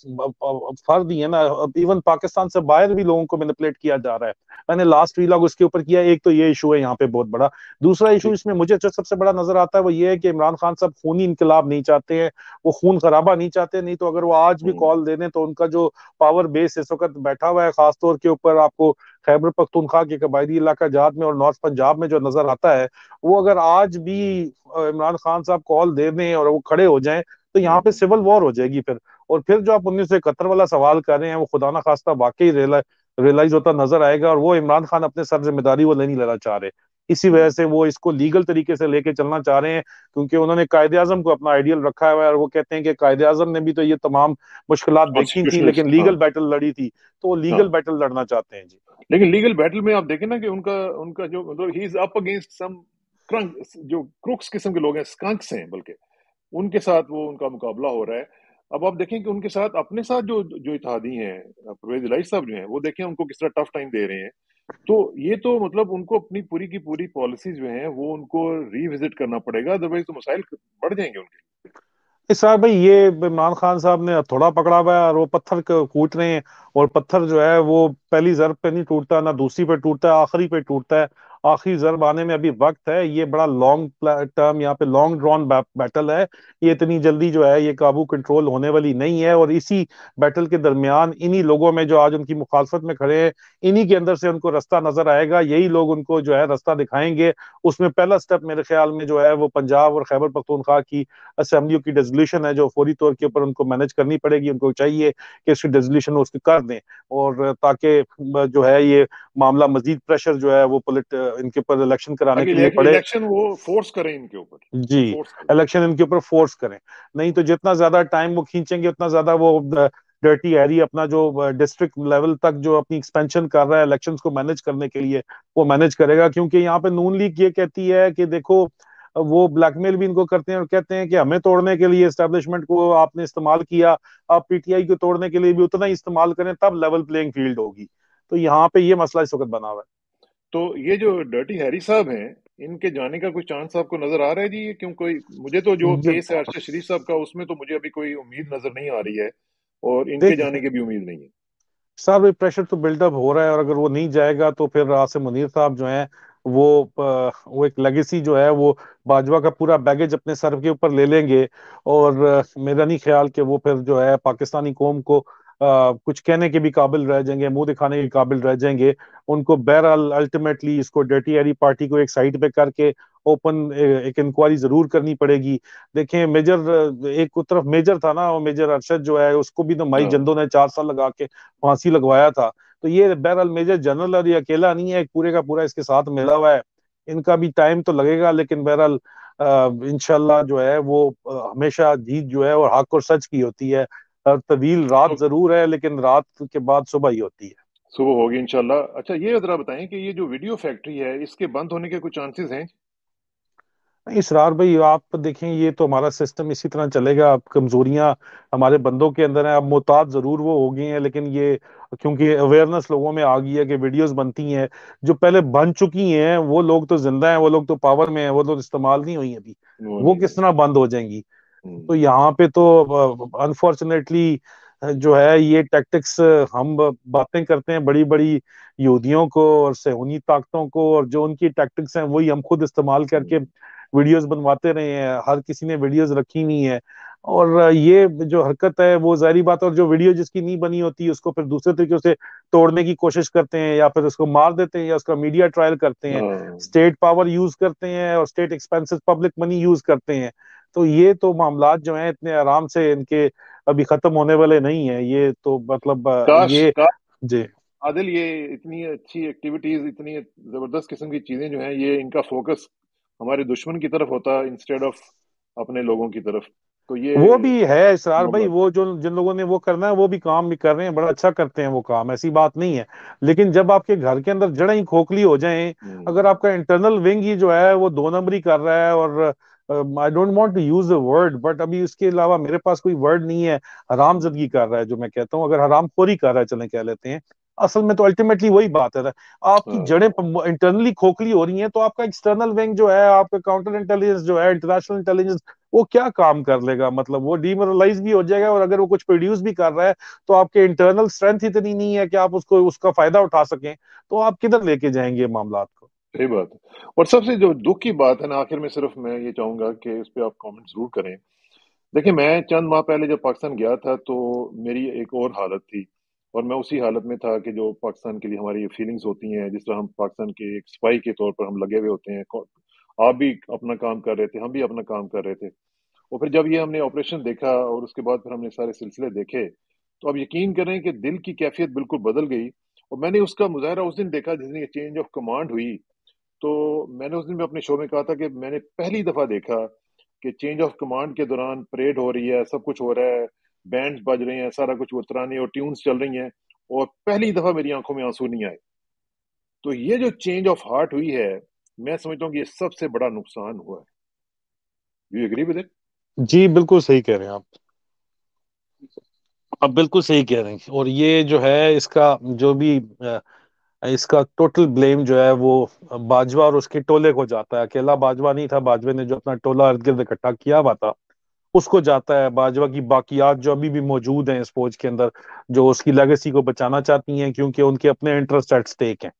फर्ज ही है ना, इवन पाकिस्तान से बाहर भी लोगों को मैनिपुलेट किया जा रहा है। मैंने लास्ट वीलॉग उसके ऊपर किया। एक तो ये इशू है यहाँ पे बहुत बड़ा। दूसरा इशू जी। इसमें मुझे जो सबसे बड़ा नजर आता है वो ये है कि इमरान खान साहब खूनी इनकलाब नहीं चाहते हैं, वो खून खराबा नहीं चाहते। नहीं तो अगर वो आज भी हम्म। कॉल दे दें तो उनका जो पावर बेस इस वक्त बैठा हुआ है, खासतौर के ऊपर आपको खैबर पख्तूनख्वा के कबायली इलाका जात में और नॉर्थ पंजाब में जो नजर आता है, वो अगर आज भी इमरान खान साहब कॉल दे दें और वो खड़े हो जाएं, तो यहाँ पे हम्म। सिविल वॉर हो जाएगी फिर। और फिर जो आप 1971 वाला सवाल कर रहे हैं वो खुदा ना खास्ता वाकई रियलाइज होता नजर आएगा, और वो इमरान खान अपने सर जिम्मेदारी वो नहीं लेना चाह रहे। इसी वजह हम्म। से वो इसको लीगल तरीके से लेके चलना चाह रहे हैं, क्योंकि उन्होंने कायदे आजम को अपना आइडियल रखा हुआ है, और वो कहते हैं कि कायदे आजम ने भी तो ये तमाम मुश्किलात देखी थी लेकिन कॉन्स्टिट्यूशनलिस्ट, हाँ। लीगल बैटल लड़ी थी, तो वो लीगल हाँ, बैटल लड़ना चाहते हैं जी। लेकिन लीगल बैटल में आप देखें ना कि उनका उनका जो मतलब ही is up against some crank, जो क्रुक्स किस्म के लोग हैं, स्कंक्स हैं बल्कि, उनके साथ वो उनका मुकाबला हो रहा है। अब आप देखें कि उनके साथ अपने साथ जो जो इत्तेहादी हैं, परवेज इलाही साहब जो हैं, वो देखें उनको किस तरह टफ टाइम दे रहे हैं। तो ये तो मतलब उनको अपनी पूरी की पूरी पॉलिसीज जो हैं वो उनको रिविजिट करना पड़ेगा, अदरवाइज तो मसाइल बढ़ जाएंगे उनके। इसरार भाई, ये इमरान खान साहब ने थोड़ा पकड़ा हुआ है और वो पत्थर को कूट रहे हैं। और पत्थर जो है वो पहली जरब पे नहीं टूटता, ना दूसरी पे टूटता है, आखिरी पे टूटता है। आखिरी जरब आने में अभी वक्त है। ये बड़ा लॉन्ग टर्म, यहाँ पे लॉन्ग ड्रॉन बैटल है। ये इतनी जल्दी जो है ये काबू कंट्रोल होने वाली नहीं है। और इसी बैटल के दरमियान इन्हीं लोगों में जो आज उनकी मुखालफत में खड़े हैं, इन्हीं के अंदर से उनको रास्ता नजर आएगा, यही लोग उनको जो है रास्ता दिखाएंगे। उसमें पहला स्टेप मेरे ख्याल में जो है वो पंजाब और खैबर पख्तूनख्वा की असेंबलियों की रेजोल्यूशन है, जो फौरी तौर के ऊपर उनको मैनेज करनी पड़ेगी। उनको चाहिए कि इसकी रेजोल्यूशन उसकी कर दें, और ताकि जो है ये मामला मजीद प्रेशर जो है वो इनके ऊपर इलेक्शन कराने ताकि के लिए पड़े। इलेक्शन वो फोर्स करें इनके ऊपर, जी, फोर्स करें। इलेक्शन इनके ऊपर फोर्स करें। नहीं तो जितना ज्यादा टाइम वो खींचेंगे उतना ज्यादा वो डर्टी हैरी अपना जो डिस्ट्रिक्ट लेवल तक जो अपनी एक्सपेंशन कर रहा है इलेक्शंस को मैनेज करने के लिए, वो मैनेज करेगा। क्योंकि यहाँ पे नून लीग ये कहती है कि देखो, वो ब्लैकमेल भी इनको करते हैं और कहते हैं कि हमें तोड़ने के लिए एस्टेब्लिशमेंट को आपने इस्तेमाल किया, आप पीटीआई को तोड़ने के लिए भी उतना ही इस्तेमाल करें, तब लेवल प्लेइंग फील्ड होगी। तो यहाँ पे ये मसला इस वक्त बना हुआ है। तो ये जो डर्टी हैरी साहब हैं, इनके जाने का कोई चांस आपको नजर आ रहा है जी? ये क्यों, कोई मुझे तो जो ये केस है अरशद शरीफ साहब का, उसमें तो मुझे अभी कोई उम्मीद नजर नहीं आ रही है, और इनके देख जाने की भी उम्मीद नहीं है। साहब, प्रेशर तो बिल्डअप हो रहा है, और अगर वो नहीं जाएगा तो फिर आसिम मुनीर साहब जो हैं वो एक लेगेसी जो है वो बाजवा का पूरा बैगेज अपने सर के ऊपर ले लेंगे। और मेरा नहीं ख्याल कि वो फिर जो है पाकिस्तानी कौम को कुछ कहने के भी काबिल रह जाएंगे, मुंह दिखाने के काबिल रह जाएंगे। उनको बहरहाल अल्टीमेटली इसको डर्टी हैरी पार्टी को एक साइड पे करके ओपन एक इंक्वायरी जरूर करनी पड़ेगी। देखें, मेजर एक तरफ मेजर था ना, वो मेजर अरशद जो है उसको भी तो माई हाँ। जंदों ने 4 साल लगा के फांसी लगवाया था। तो ये बहरहाल मेजर जनरल और ये अकेला नहीं है, एक पूरे का पूरा इसके साथ मिला हुआ है। इनका भी टाइम तो लगेगा, लेकिन बहरहाल इंशाल्लाह जो है वो हमेशा जीत जो है और हक और सच की होती है। तवील रात तो जरूर है, लेकिन रात के बाद सुबह ही होती है। सुबह होगी इंशाल्लाह। अच्छा, ये जरा बताएं कि ये जो वीडियो फैक्ट्री है, इसके बंद होने के कुछ चांसेस हैं? इसरार भाई, आप देखें, ये तो हमारा सिस्टम इसी तरह चलेगा। अब कमजोरियां हमारे बंदों के अंदर हैं, अब मोहताज जरूर वो हो गई हैं, लेकिन ये क्योंकि अवेयरनेस लोगों में आ गई है कि वीडियोस बनती हैं, जो पहले बन चुकी हैं वो लोग तो जिंदा हैं, वो लोग तो पावर में हैं, वो तो इस्तेमाल नहीं हुई अभी। वो वो नहीं किस है। तरह बंद हो जाएंगी? तो हम्म। यहाँ पे तो अनफॉर्चुनेटली जो है ये टैक्टिक्स, हम बातें करते हैं बड़ी बड़ी यहूदियों को और सेहूनी ताकतों को, और जो उनकी टैक्टिक्स हैं वही हम खुद इस्तेमाल करके हम्म। वीडियोस बनवाते रहे हैं। हर किसी ने वीडियोस रखी हुई है, और ये जो हरकत है वो जाहिर बात है, और जो वीडियो जिसकी नहीं बनी होती उसको फिर दूसरे तरीके से तोड़ने की कोशिश करते हैं, या फिर उसको मार देते हैं, या उसका मीडिया ट्रायल करते हैं, हाँ। स्टेट पावर यूज करते हैं और state expenses public money use करते हैं। तो ये तो मामलात जो हैं इतने आराम से इनके अभी खत्म होने वाले नहीं है। ये तो मतलब काश ये काश जी। आदिल, ये इतनी अच्छी एक्टिविटीज, इतनी जबरदस्त किस्म की चीजें जो हैं, ये इनका फोकस हमारे दुश्मन की तरफ होता इंस्टेड ऑफ अपने लोगों की तरफ। तो ये वो भी है इसरार भाई, मामला। वो जो जिन लोगों ने वो करना है वो भी काम भी कर रहे हैं, बड़ा अच्छा करते हैं वो काम, ऐसी बात नहीं है। लेकिन जब आपके घर के अंदर जड़ें ही खोखली हो जाएं, अगर हम्म। आपका इंटरनल विंग ही जो है वो 2 नंबरी कर रहा है, और I don't want to use the word, but अभी उसके अलावा मेरे पास कोई वर्ड नहीं है, हरामजदगी कर रहा है जो मैं कहता हूँ, अगर हरामखोरी कर रहा है चलें कह लेते हैं। असल में तो अल्टीमेटली वही बात है, आपकी जड़ें हाँ। इंटरनली खोखली हो रही हैं, तो आपका एक्सटर्नल विंग जो है, आपका काउंटर इंटेलिजेंस जो है, इंटरनेशनल इंटेलिजेंस, वो क्या काम कर लेगा? मतलब वो डीमोरलाइज भी हो जाएगा, और अगर वो कुछ प्रोड्यूस भी कर रहा है तो आपके इंटरनल स्ट्रेंथ इतनी नहीं है कि आप उसको उसका फायदा उठा सकें। तो आप किधर लेके जाएंगे मामलात को? सही बात है। और सबसे जो दुख की बात है ना, आखिर में सिर्फ मैं ये चाहूंगा कि इस पे आप कमेंट जरूर करें। देखिए, मैं चंद माह पहले जब पाकिस्तान गया था तो मेरी एक और हालत थी, और मैं उसी हालत में था कि जो पाकिस्तान के लिए हमारी फीलिंग्स होती हैं, जिस तरह हम पाकिस्तान के एक सिपाही के तौर पर हम लगे हुए होते हैं। आप भी अपना काम कर रहे थे, हम भी अपना काम कर रहे थे। और फिर जब ये हमने ऑपरेशन देखा और उसके बाद फिर हमने सारे सिलसिले देखे, तो अब यकीन करें कि दिल की कैफियत बिल्कुल बदल गई। और मैंने उसका मुजाहरा उस दिन देखा जिस दिन ये चेंज ऑफ कमांड हुई। तो मैंने उस दिन भी अपने शो में कहा था कि मैंने पहली दफा देखा कि चेंज ऑफ कमांड के दौरान परेड हो रही है, सब कुछ हो रहा है, बैंड्स बज रहे हैं, सारा कुछ, वो तराने और ट्यून्स चल रही हैं, और पहली दफा मेरी आंखों में आंसू नहीं आए। तो ये जो चेंज ऑफ हार्ट हुई है, मैं समझता हूँ कि ये सबसे बड़ा नुकसान हुआ है। You agree with it? जी बिल्कुल सही कह रहे हैं आप बिल्कुल सही कह रहे हैं। और ये जो है इसका जो भी इसका टोटल ब्लेम जो है वो बाजवा और उसके टोले को जाता है। अकेला बाजवा नहीं था, बाजवे ने जो अपना टोला इर्द गिर्द इकट्ठा किया हुआ था उसको जाता है। बाजवा की बाकियात जो अभी भी मौजूद हैं इस फौज के अंदर, जो उसकी लेगेसी को बचाना चाहती हैं, क्योंकि उनके अपने इंटरेस्ट एट स्टेक हैं,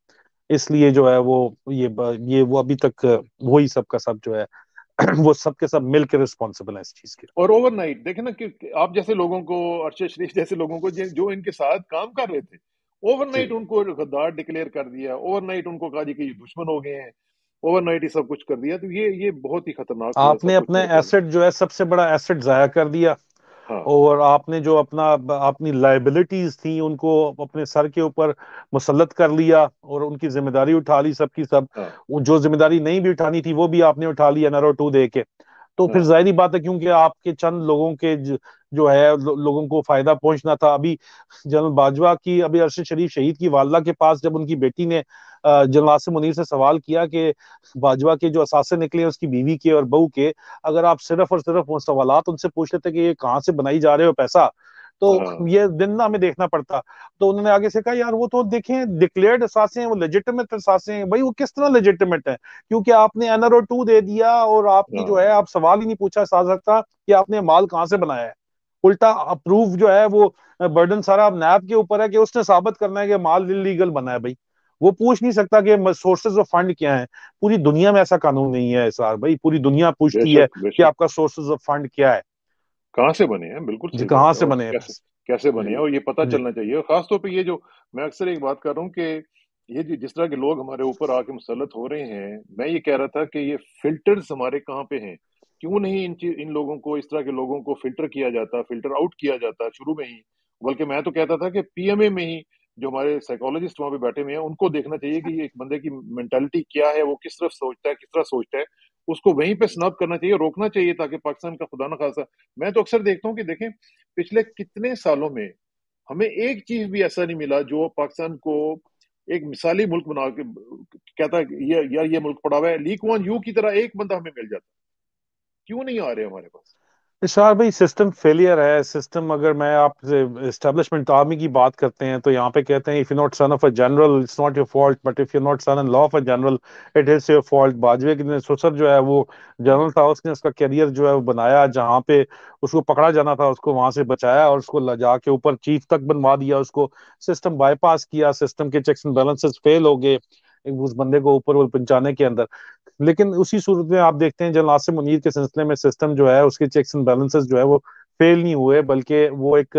इसलिए जो है वो ये वो अभी तक वही सब का सब जो है वो सब के सब मिलकर रिस्पॉन्सिबल है इस चीज के। और ओवरनाइट देखे ना कि आप जैसे लोगों को, अरशद शरीफ जैसे लोगों को, जो इनके साथ काम कर रहे थे, ओवरनाइट जी, उनको गद्दार डिक्लेयर कर दिया, ओवरनाइट उनको कहा जी कि ये दुश्मन हो गए हैं, ओवरनाइट ही सब कुछ कर दिया। तो ये बहुत ही खतरनाक हुआ सब आपने कुछ अपने मेरे ख्याल में। एसेट जो है सबसे बड़ा एसेट जाया कर दिया, हाँ। और आपने जो अपना अपनी लाइबिलिटीज थी उनको अपने सर के ऊपर मुसल्लत कर लिया, और उनकी जिम्मेदारी उठा ली सबकी सब। हाँ। वो जो जिम्मेदारी नहीं भी उठानी थी वो भी आपने उठा ली NRO 2 दे के। तो फिर हाँ। जाहिर बात है, क्योंकि आपके चंद लोगों के जो है लोगों को फायदा पहुंचना था। अभी जनरल बाजवा की, अभी अरशद शरीफ शहीद की वालदा के पास जब उनकी बेटी ने जनरल आसिम मुनीर से सवाल किया कि बाजवा के जो असासे निकले उसकी बीवी के और बहू के, अगर आप सिर्फ और सिर्फ वो सवालात उनसे पूछ लेते कि ये कहाँ से बनाई जा रहे हो पैसा, तो हाँ। ये दिन ना हमें देखना पड़ता। तो उन्होंने आगे से कहा, यार वो तो देखें डिक्लेयर्ड असासे हैं, वो लेजिटिमेट असासे हैं। भाई वो किस तरह लेजिटिमेट है? क्योंकि आपने NRO 2 दे दिया, और आपकी जो है हाँ। आप सवाल ही नहीं पूछा जा सकता कि आपने माल कहाँ से बनाया है। उल्टा अप्रूव जो है वो बर्डन सारा अब नैब के ऊपर है कि उसने साबित करना है कि माल इलीगल बना है भाई। वो पूछ नहीं सकता कि सोर्सेज ऑफ फंड क्या है। पूरी दुनिया में ऐसा कानून नहीं है सर भाई, पूरी दुनिया पूछती है बेशक कि बेशक। आपका सोर्सेज ऑफ फंड क्या है, कहाँ से बने हैं, बिल्कुल जी सही बात कहाँ है। से और बने हैं कैसे पैसे। कैसे बने हैं, जी और ये पता जी चलना चाहिए। और खासतौर पे ये जो मैं अक्सर एक बात कर रहा हूँ कि ये जिस तरह के लोग हमारे ऊपर आके मुसल्लत हो रहे हैं, मैं ये कह रहा था कि ये फिल्टर्स हमारे कहाँ पे हैं। क्यों नहीं इन लोगों को, इस तरह के लोगों को फिल्टर किया जाता, फिल्टर आउट किया जाता शुरू में ही। बल्कि मैं तो कहता था कि पीएमए में ही जो हमारे साइकोलॉजिस्ट वहां पे बैठे हुए हैं, उनको देखना चाहिए कि एक बंदे की मेंटालिटी क्या है, वो किस तरफ सोचता है, किस तरह सोचता है, उसको वहीं पे स्नब करना चाहिए, रोकना चाहिए, ताकि पाकिस्तान का खुदा न खासा। मैं तो अक्सर देखता हूँ कि देखें, पिछले कितने सालों में हमें एक चीज भी ऐसा नहीं मिला जो पाकिस्तान को एक मिसाली मुल्क बना के कहता है कि ये यार ये मुल्क पड़ा हुआ है, ली कुआन यू की तरह एक बंदा हमें मिल जाता। क्यों नहीं आ रहे हमारे पास? इशार भाई, सिस्टम फेलियर है सिस्टम। अगर मैं आपसे एस्टेब्लिशमेंट आर्मी की बात करते हैं तो यहाँ पे कहते हैं if you not son of a general it's not your fault, but if you not son in law of a general it is your fault. बाजवे के ससुर जो है वो जनरल था, उसने उसका करियर जो है वो बनाया, जहाँ पे उसको पकड़ा जाना था उसको वहां से बचाया और उसको ला के ऊपर चीफ तक बनवा दिया। उसको सिस्टम बाईपास किया, सिस्टम के चेक्स एंड बैलेंसेस फेल हो गए उस बंदे को ऊपर वो पहुंचाने के अंदर। लेकिन उसी सूरत में आप देखते हैं जल नासिर मुनीर के सिलसिले में सिस्टम जो है उसके चेक्स एंड बैलेंसेस जो है वो फेल नहीं हुए, बल्कि वो एक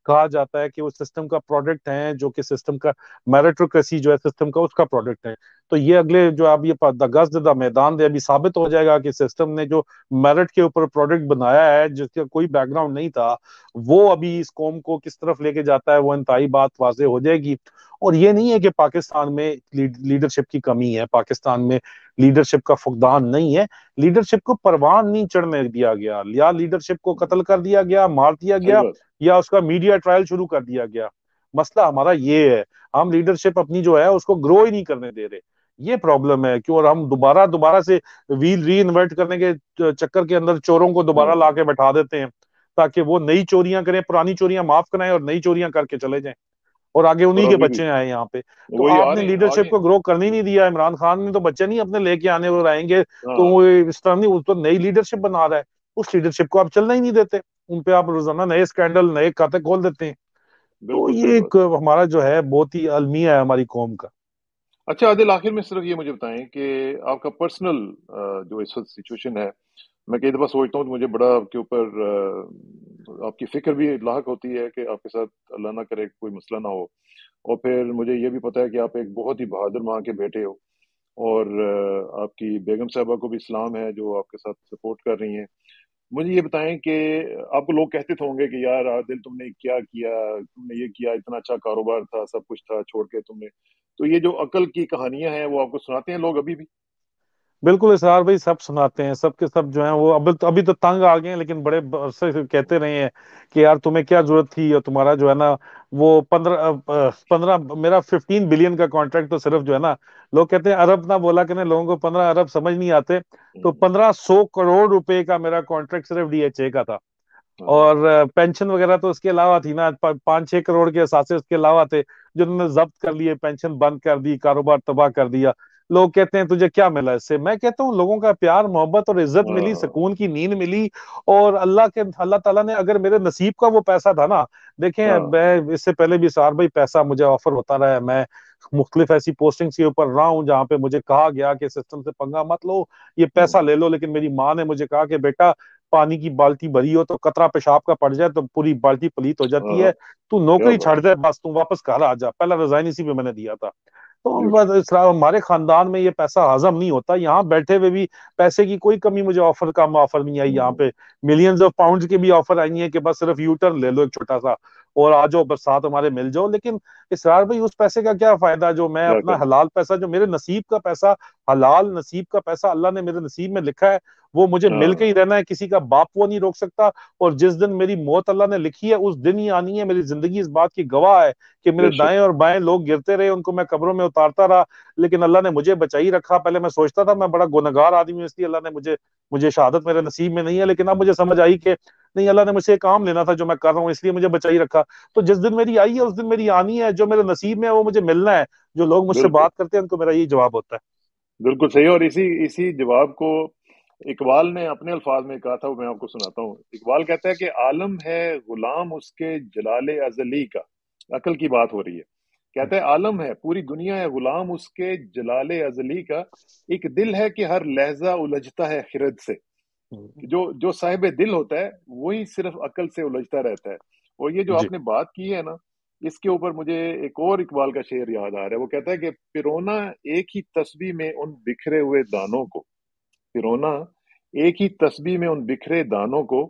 कहा जाता है कि वो सिस्टम का प्रोडक्ट है, जो कि सिस्टम का मेरिटोक्रेसी जो है सिस्टम का उसका प्रोडक्ट है। तो ये अगले जो आप ये गज मैदान दे अभी साबित हो जाएगा कि सिस्टम ने जो मेरिट के ऊपर प्रोडक्ट बनाया है जिसका कोई बैकग्राउंड नहीं था, वो अभी इस कौम को किस तरफ लेके जाता है वो इंतहाई बात वाजे हो जाएगी। और ये नहीं है कि पाकिस्तान में लीडरशिप की कमी है, पाकिस्तान में लीडरशिप का फुकदान नहीं है। लीडरशिप को परवान नहीं चढ़ने दिया गया, या लीडरशिप को कत्ल कर दिया गया, मार दिया सही गया, बात। या उसका मीडिया ट्रायल शुरू कर दिया गया। मसला हमारा ये है, हम लीडरशिप अपनी जो है उसको ग्रो ही नहीं करने दे रहे। ये प्रॉब्लम है क्यों। और हम दोबारा दोबारा से व्हील री इन्वेंट करने के चक्कर के अंदर चोरों को दोबारा ला हाँ, के बैठा देते हैं, ताकि वो नई चोरियां करें, पुरानी चोरियां माफ कराएं और नई चोरियां करके चले जाएं, और आगे और उन्हीं के अभी भी बच्चे आए यहाँ पे। तो वही आ आपने रहे हैं लीडरशिप आगे। को ग्रो करने नहीं दिया। इमरान खान ने तो बच्चे नहीं अपने लेके आने और आएंगे, तो वो हाँ, इस तरह नहीं, वो तो नई लीडरशिप बना रहा है। उस लीडरशिप को आप चलना ही नहीं देते, उन पे आप रोजाना नए स्कैंडल नए खाते खोल देते हैं। तो बिल्कुल सही ये बात। एक हमारा जो है बहुत ही अलमिया है हमारी कौम का। अच्छा आदिल, आखिर में सिर्फ ये मुझे बताएं कि आपका पर्सनल जो इस वक्त सिचुएशन है। मैं कई दफा सोचता हूँ तो मुझे बड़ा आपके ऊपर आपकी फिक्र भी लाहक होती है कि आपके साथ अल्लाह ना करे कोई मसला ना हो। और फिर मुझे ये भी पता है कि आप एक बहुत ही बहादुर माँ के बेटे हो। और आपकी बेगम साहबा को भी सलाम है जो आपके साथ सपोर्ट कर रही हैं। मुझे ये बताएं कि आपको लोग कहते तो होंगे कि यार आदिल तुमने क्या किया, तुमने ये किया, इतना अच्छा कारोबार था, सब कुछ था, छोड़ के तुमने। तो ये जो अकल की कहानियां हैं वो आपको सुनाते हैं लोग अभी भी? बिल्कुल इसरार भाई, सब सुनाते हैं, सब के सब जो है वो अभी तो तंग आ गए हैं, लेकिन बड़े अरसे से कहते रहे हैं कि यार तुम्हें क्या जरूरत थी, और तुम्हारा जो है ना वो 15 मेरा 15 बिलियन का कॉन्ट्रैक्ट तो सिर्फ जो है ना, लोग कहते हैं अरब ना बोला करने, लोगों को 15 अरब समझ नहीं आते। तो हम्म, 1500 करोड़ रुपए का मेरा कॉन्ट्रैक्ट सिर्फ डीएचए का था। हाँ, और पेंशन वगैरह तो उसके अलावा थी ना, 5-6 करोड़ के असासे उसके अलावा थे, जो उन्होंने जब्त कर लिए, पेंशन बंद कर दी, कारोबार तबाह कर दिया। लोग कहते हैं तुझे क्या मिला इससे, मैं कहता हूँ लोगों का प्यार मोहब्बत और इज्जत मिली, हाँ, सुकून की नींद मिली। और अल्लाह ताला ने अगर मेरे नसीब का वो पैसा था ना, देखें हाँ, मैं इससे पहले भी सार भाई पैसा मुझे ऑफर होता रहा है, मैं मुख्तलिफ ऐसी पोस्टिंग्स के ऊपर रहा हूँ जहाँ पे मुझे कहा गया कि सिस्टम से पंगा मत लो, ये पैसा हम्म, ले लो। लेकिन मेरी माँ ने मुझे कहा कि बेटा, पानी की बाल्टी भरी हो तो कतरा पेशाब का पड़ जाए तो पूरी बाल्टी पलीत हो जाती हाँ, है। तू क्या नौकरी बात। छाड़ दे, बस तू वापस घर आ जा। पहला रिजाइन इसी पे मैंने दिया था। तो ब्यूटीफुल। हमारे खानदान में ये पैसा हजम नहीं होता, यहाँ बैठे हुए भी पैसे की कोई कमी, मुझे ऑफर कम ऑफर नहीं आई यहाँ हम्म, पे। मिलियंस ऑफ पाउंड्स के भी ऑफर आई है कि बस सिर्फ यू टर्न ले लो एक छोटा सा और आ जाओ, बस साथ हमारे मिल जाओ। लेकिन इसरार भाई, उस पैसे का क्या फायदा जो मैं क्या अपना करना। हलाल पैसा, जो मेरे नसीब का पैसा, हलाल नसीब का पैसा अल्लाह ने मेरे नसीब में लिखा है, वो मुझे मिल के ही हाँ, रहना है, किसी का बाप वो नहीं रोक सकता। और जिस दिन मेरी मौत अल्लाह ने लिखी है उस दिन ही आनी है। मेरी जिंदगी इस बात की गवाह है कि मेरे बेशक। दाएं और बाएं लोग गिरते रहे, उनको मैं कब्रों में उतारता रहा, लेकिन अल्लाह ने मुझे बचा ही रखा। पहले मैं सोचता था मैं बड़ा गुनहगार आदमी हूं, इसलिए अल्लाह ने मुझे मुझे शहादत मेरे नसीब में नहीं है। लेकिन अब मुझे समझ आई कि नहीं, अल्लाह ने मुझसे काम लेना था जो मैं कर रहा हूँ, इसलिए मुझे बचा ही रखा। तो जिस दिन मेरी आई है उस दिन मेरी आनी है, जो मेरे नसीब में है वो मुझे मिलना है। जो लोग मुझसे बिल्कुल, बात करते हैं उनको मेरा यही जवाब होता है। बिल्कुल सही। और इसी इसी जवाब को इकबाल ने अपने अल्फाज में कहा था, वो मैं आपको सुनाता हूँ। इकबाल कहता है कि आलम है गुलाम उसके जलाले अजली का। अकल की बात हो रही है। कहता है आलम है, पूरी दुनिया है गुलाम उसके जलाले अजली का। एक दिल है कि हर लहजा उलझता है खिरद से। जो जो साहिब दिल होता है वही सिर्फ अकल से उलझता रहता है। और ये जो जी आपने बात की है ना, इसके ऊपर मुझे एक और इकबाल का शेर याद आ रहा है। वो कहता है कि पिरोना एक ही तस्बीह में उन बिखरे हुए दानों को। पिरोना एक ही तस्बीह में उन बिखरे दानों को।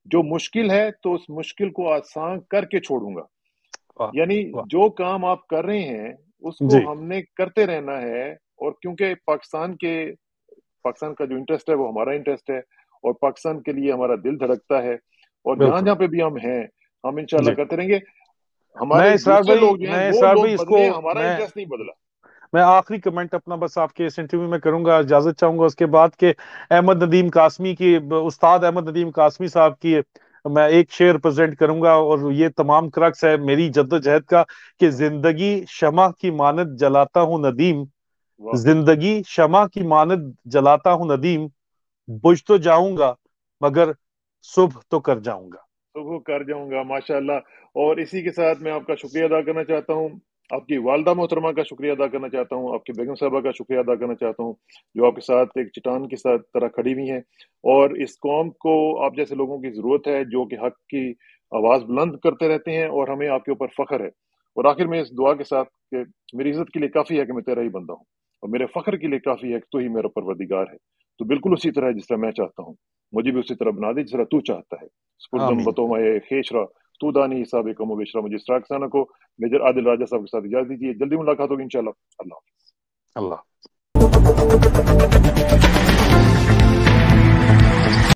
जो मुश्किल है तो उस मुश्किल को आसान करके छोड़ूंगा। वाह यानी वाह। जो काम आप कर रहे हैं उसको जी हमने करते रहना है। और क्योंकि पाकिस्तान का जो इंटरेस्ट है वो हमारा इंटरेस्ट है। और पाकिस्तान के लिए हमारा दिल धड़कता है। और जहां बिल्कुल। जहां पे भी हम हैं, हम इंशाल्लाह जी करते रहेंगे। हमारे दूसरे लोग जो हैं मैं वो इसरार भाई लोग इसको बदले, हमारा मैं इंटरेस्ट नहीं बदला। मैं आखिरी कमेंट अपना बस आपके इस इंटरव्यू में करूंगा, इजाजत चाहूंगा उसके बाद के अहमद नदीम कासमी की, उस्ताद अहमद नदीम कासमी साहब की मैं एक शेर प्रेजेंट करूंगा, और ये तमाम क्रक्स है मेरी जद्दोजहद का, कि जिंदगी शमा की मानद जलाता हूँ नदीम, वाह। जिंदगी शमा की मानद जलाता हूँ नदीम, बुझ तो जाऊंगा मगर सुबह तो कर जाऊंगा। तो वो कर जाऊंगा माशाल्लाह। और इसी के साथ मैं आपका शुक्रिया अदा करना चाहता हूँ। आपकी वालदा मोहतरमा का शुक्रिया अदा करना चाहता हूँ। आपकी बेगम साहबा का शुक्रिया अदा करना चाहता हूँ, जो आपके साथ एक चट्टान की साथ तरह खड़ी हुई हैं। और इस कौम को आप जैसे लोगों की जरूरत है, जो कि हक की आवाज बुलंद करते रहते हैं, और हमें आपके ऊपर फख्र है। और आखिर में इस दुआ के साथ कि मेरी इज्जत के लिए काफी है कि मैं तेरा ही बंदा हूँ, और मेरे फख्र के लिए काफी है कि तू ही मेरा परवरदिगार है। तो बिल्कुल उसी तरह जिस तरह मैं चाहता हूँ, मुझे भी उसी तरह बना दे जिस तरह तू चाहता है। स्पुरदम आमीन। बतोमाए खेशरा तू दानी हिसाब कमो बेशरा। मुझे इस्राक साना को मेजर आदिल राजा साहब के साथ इजाजत दीजिए। जल्दी मुलाकात होगी इंशाल्लाह। अल्लाह। अल्लाह।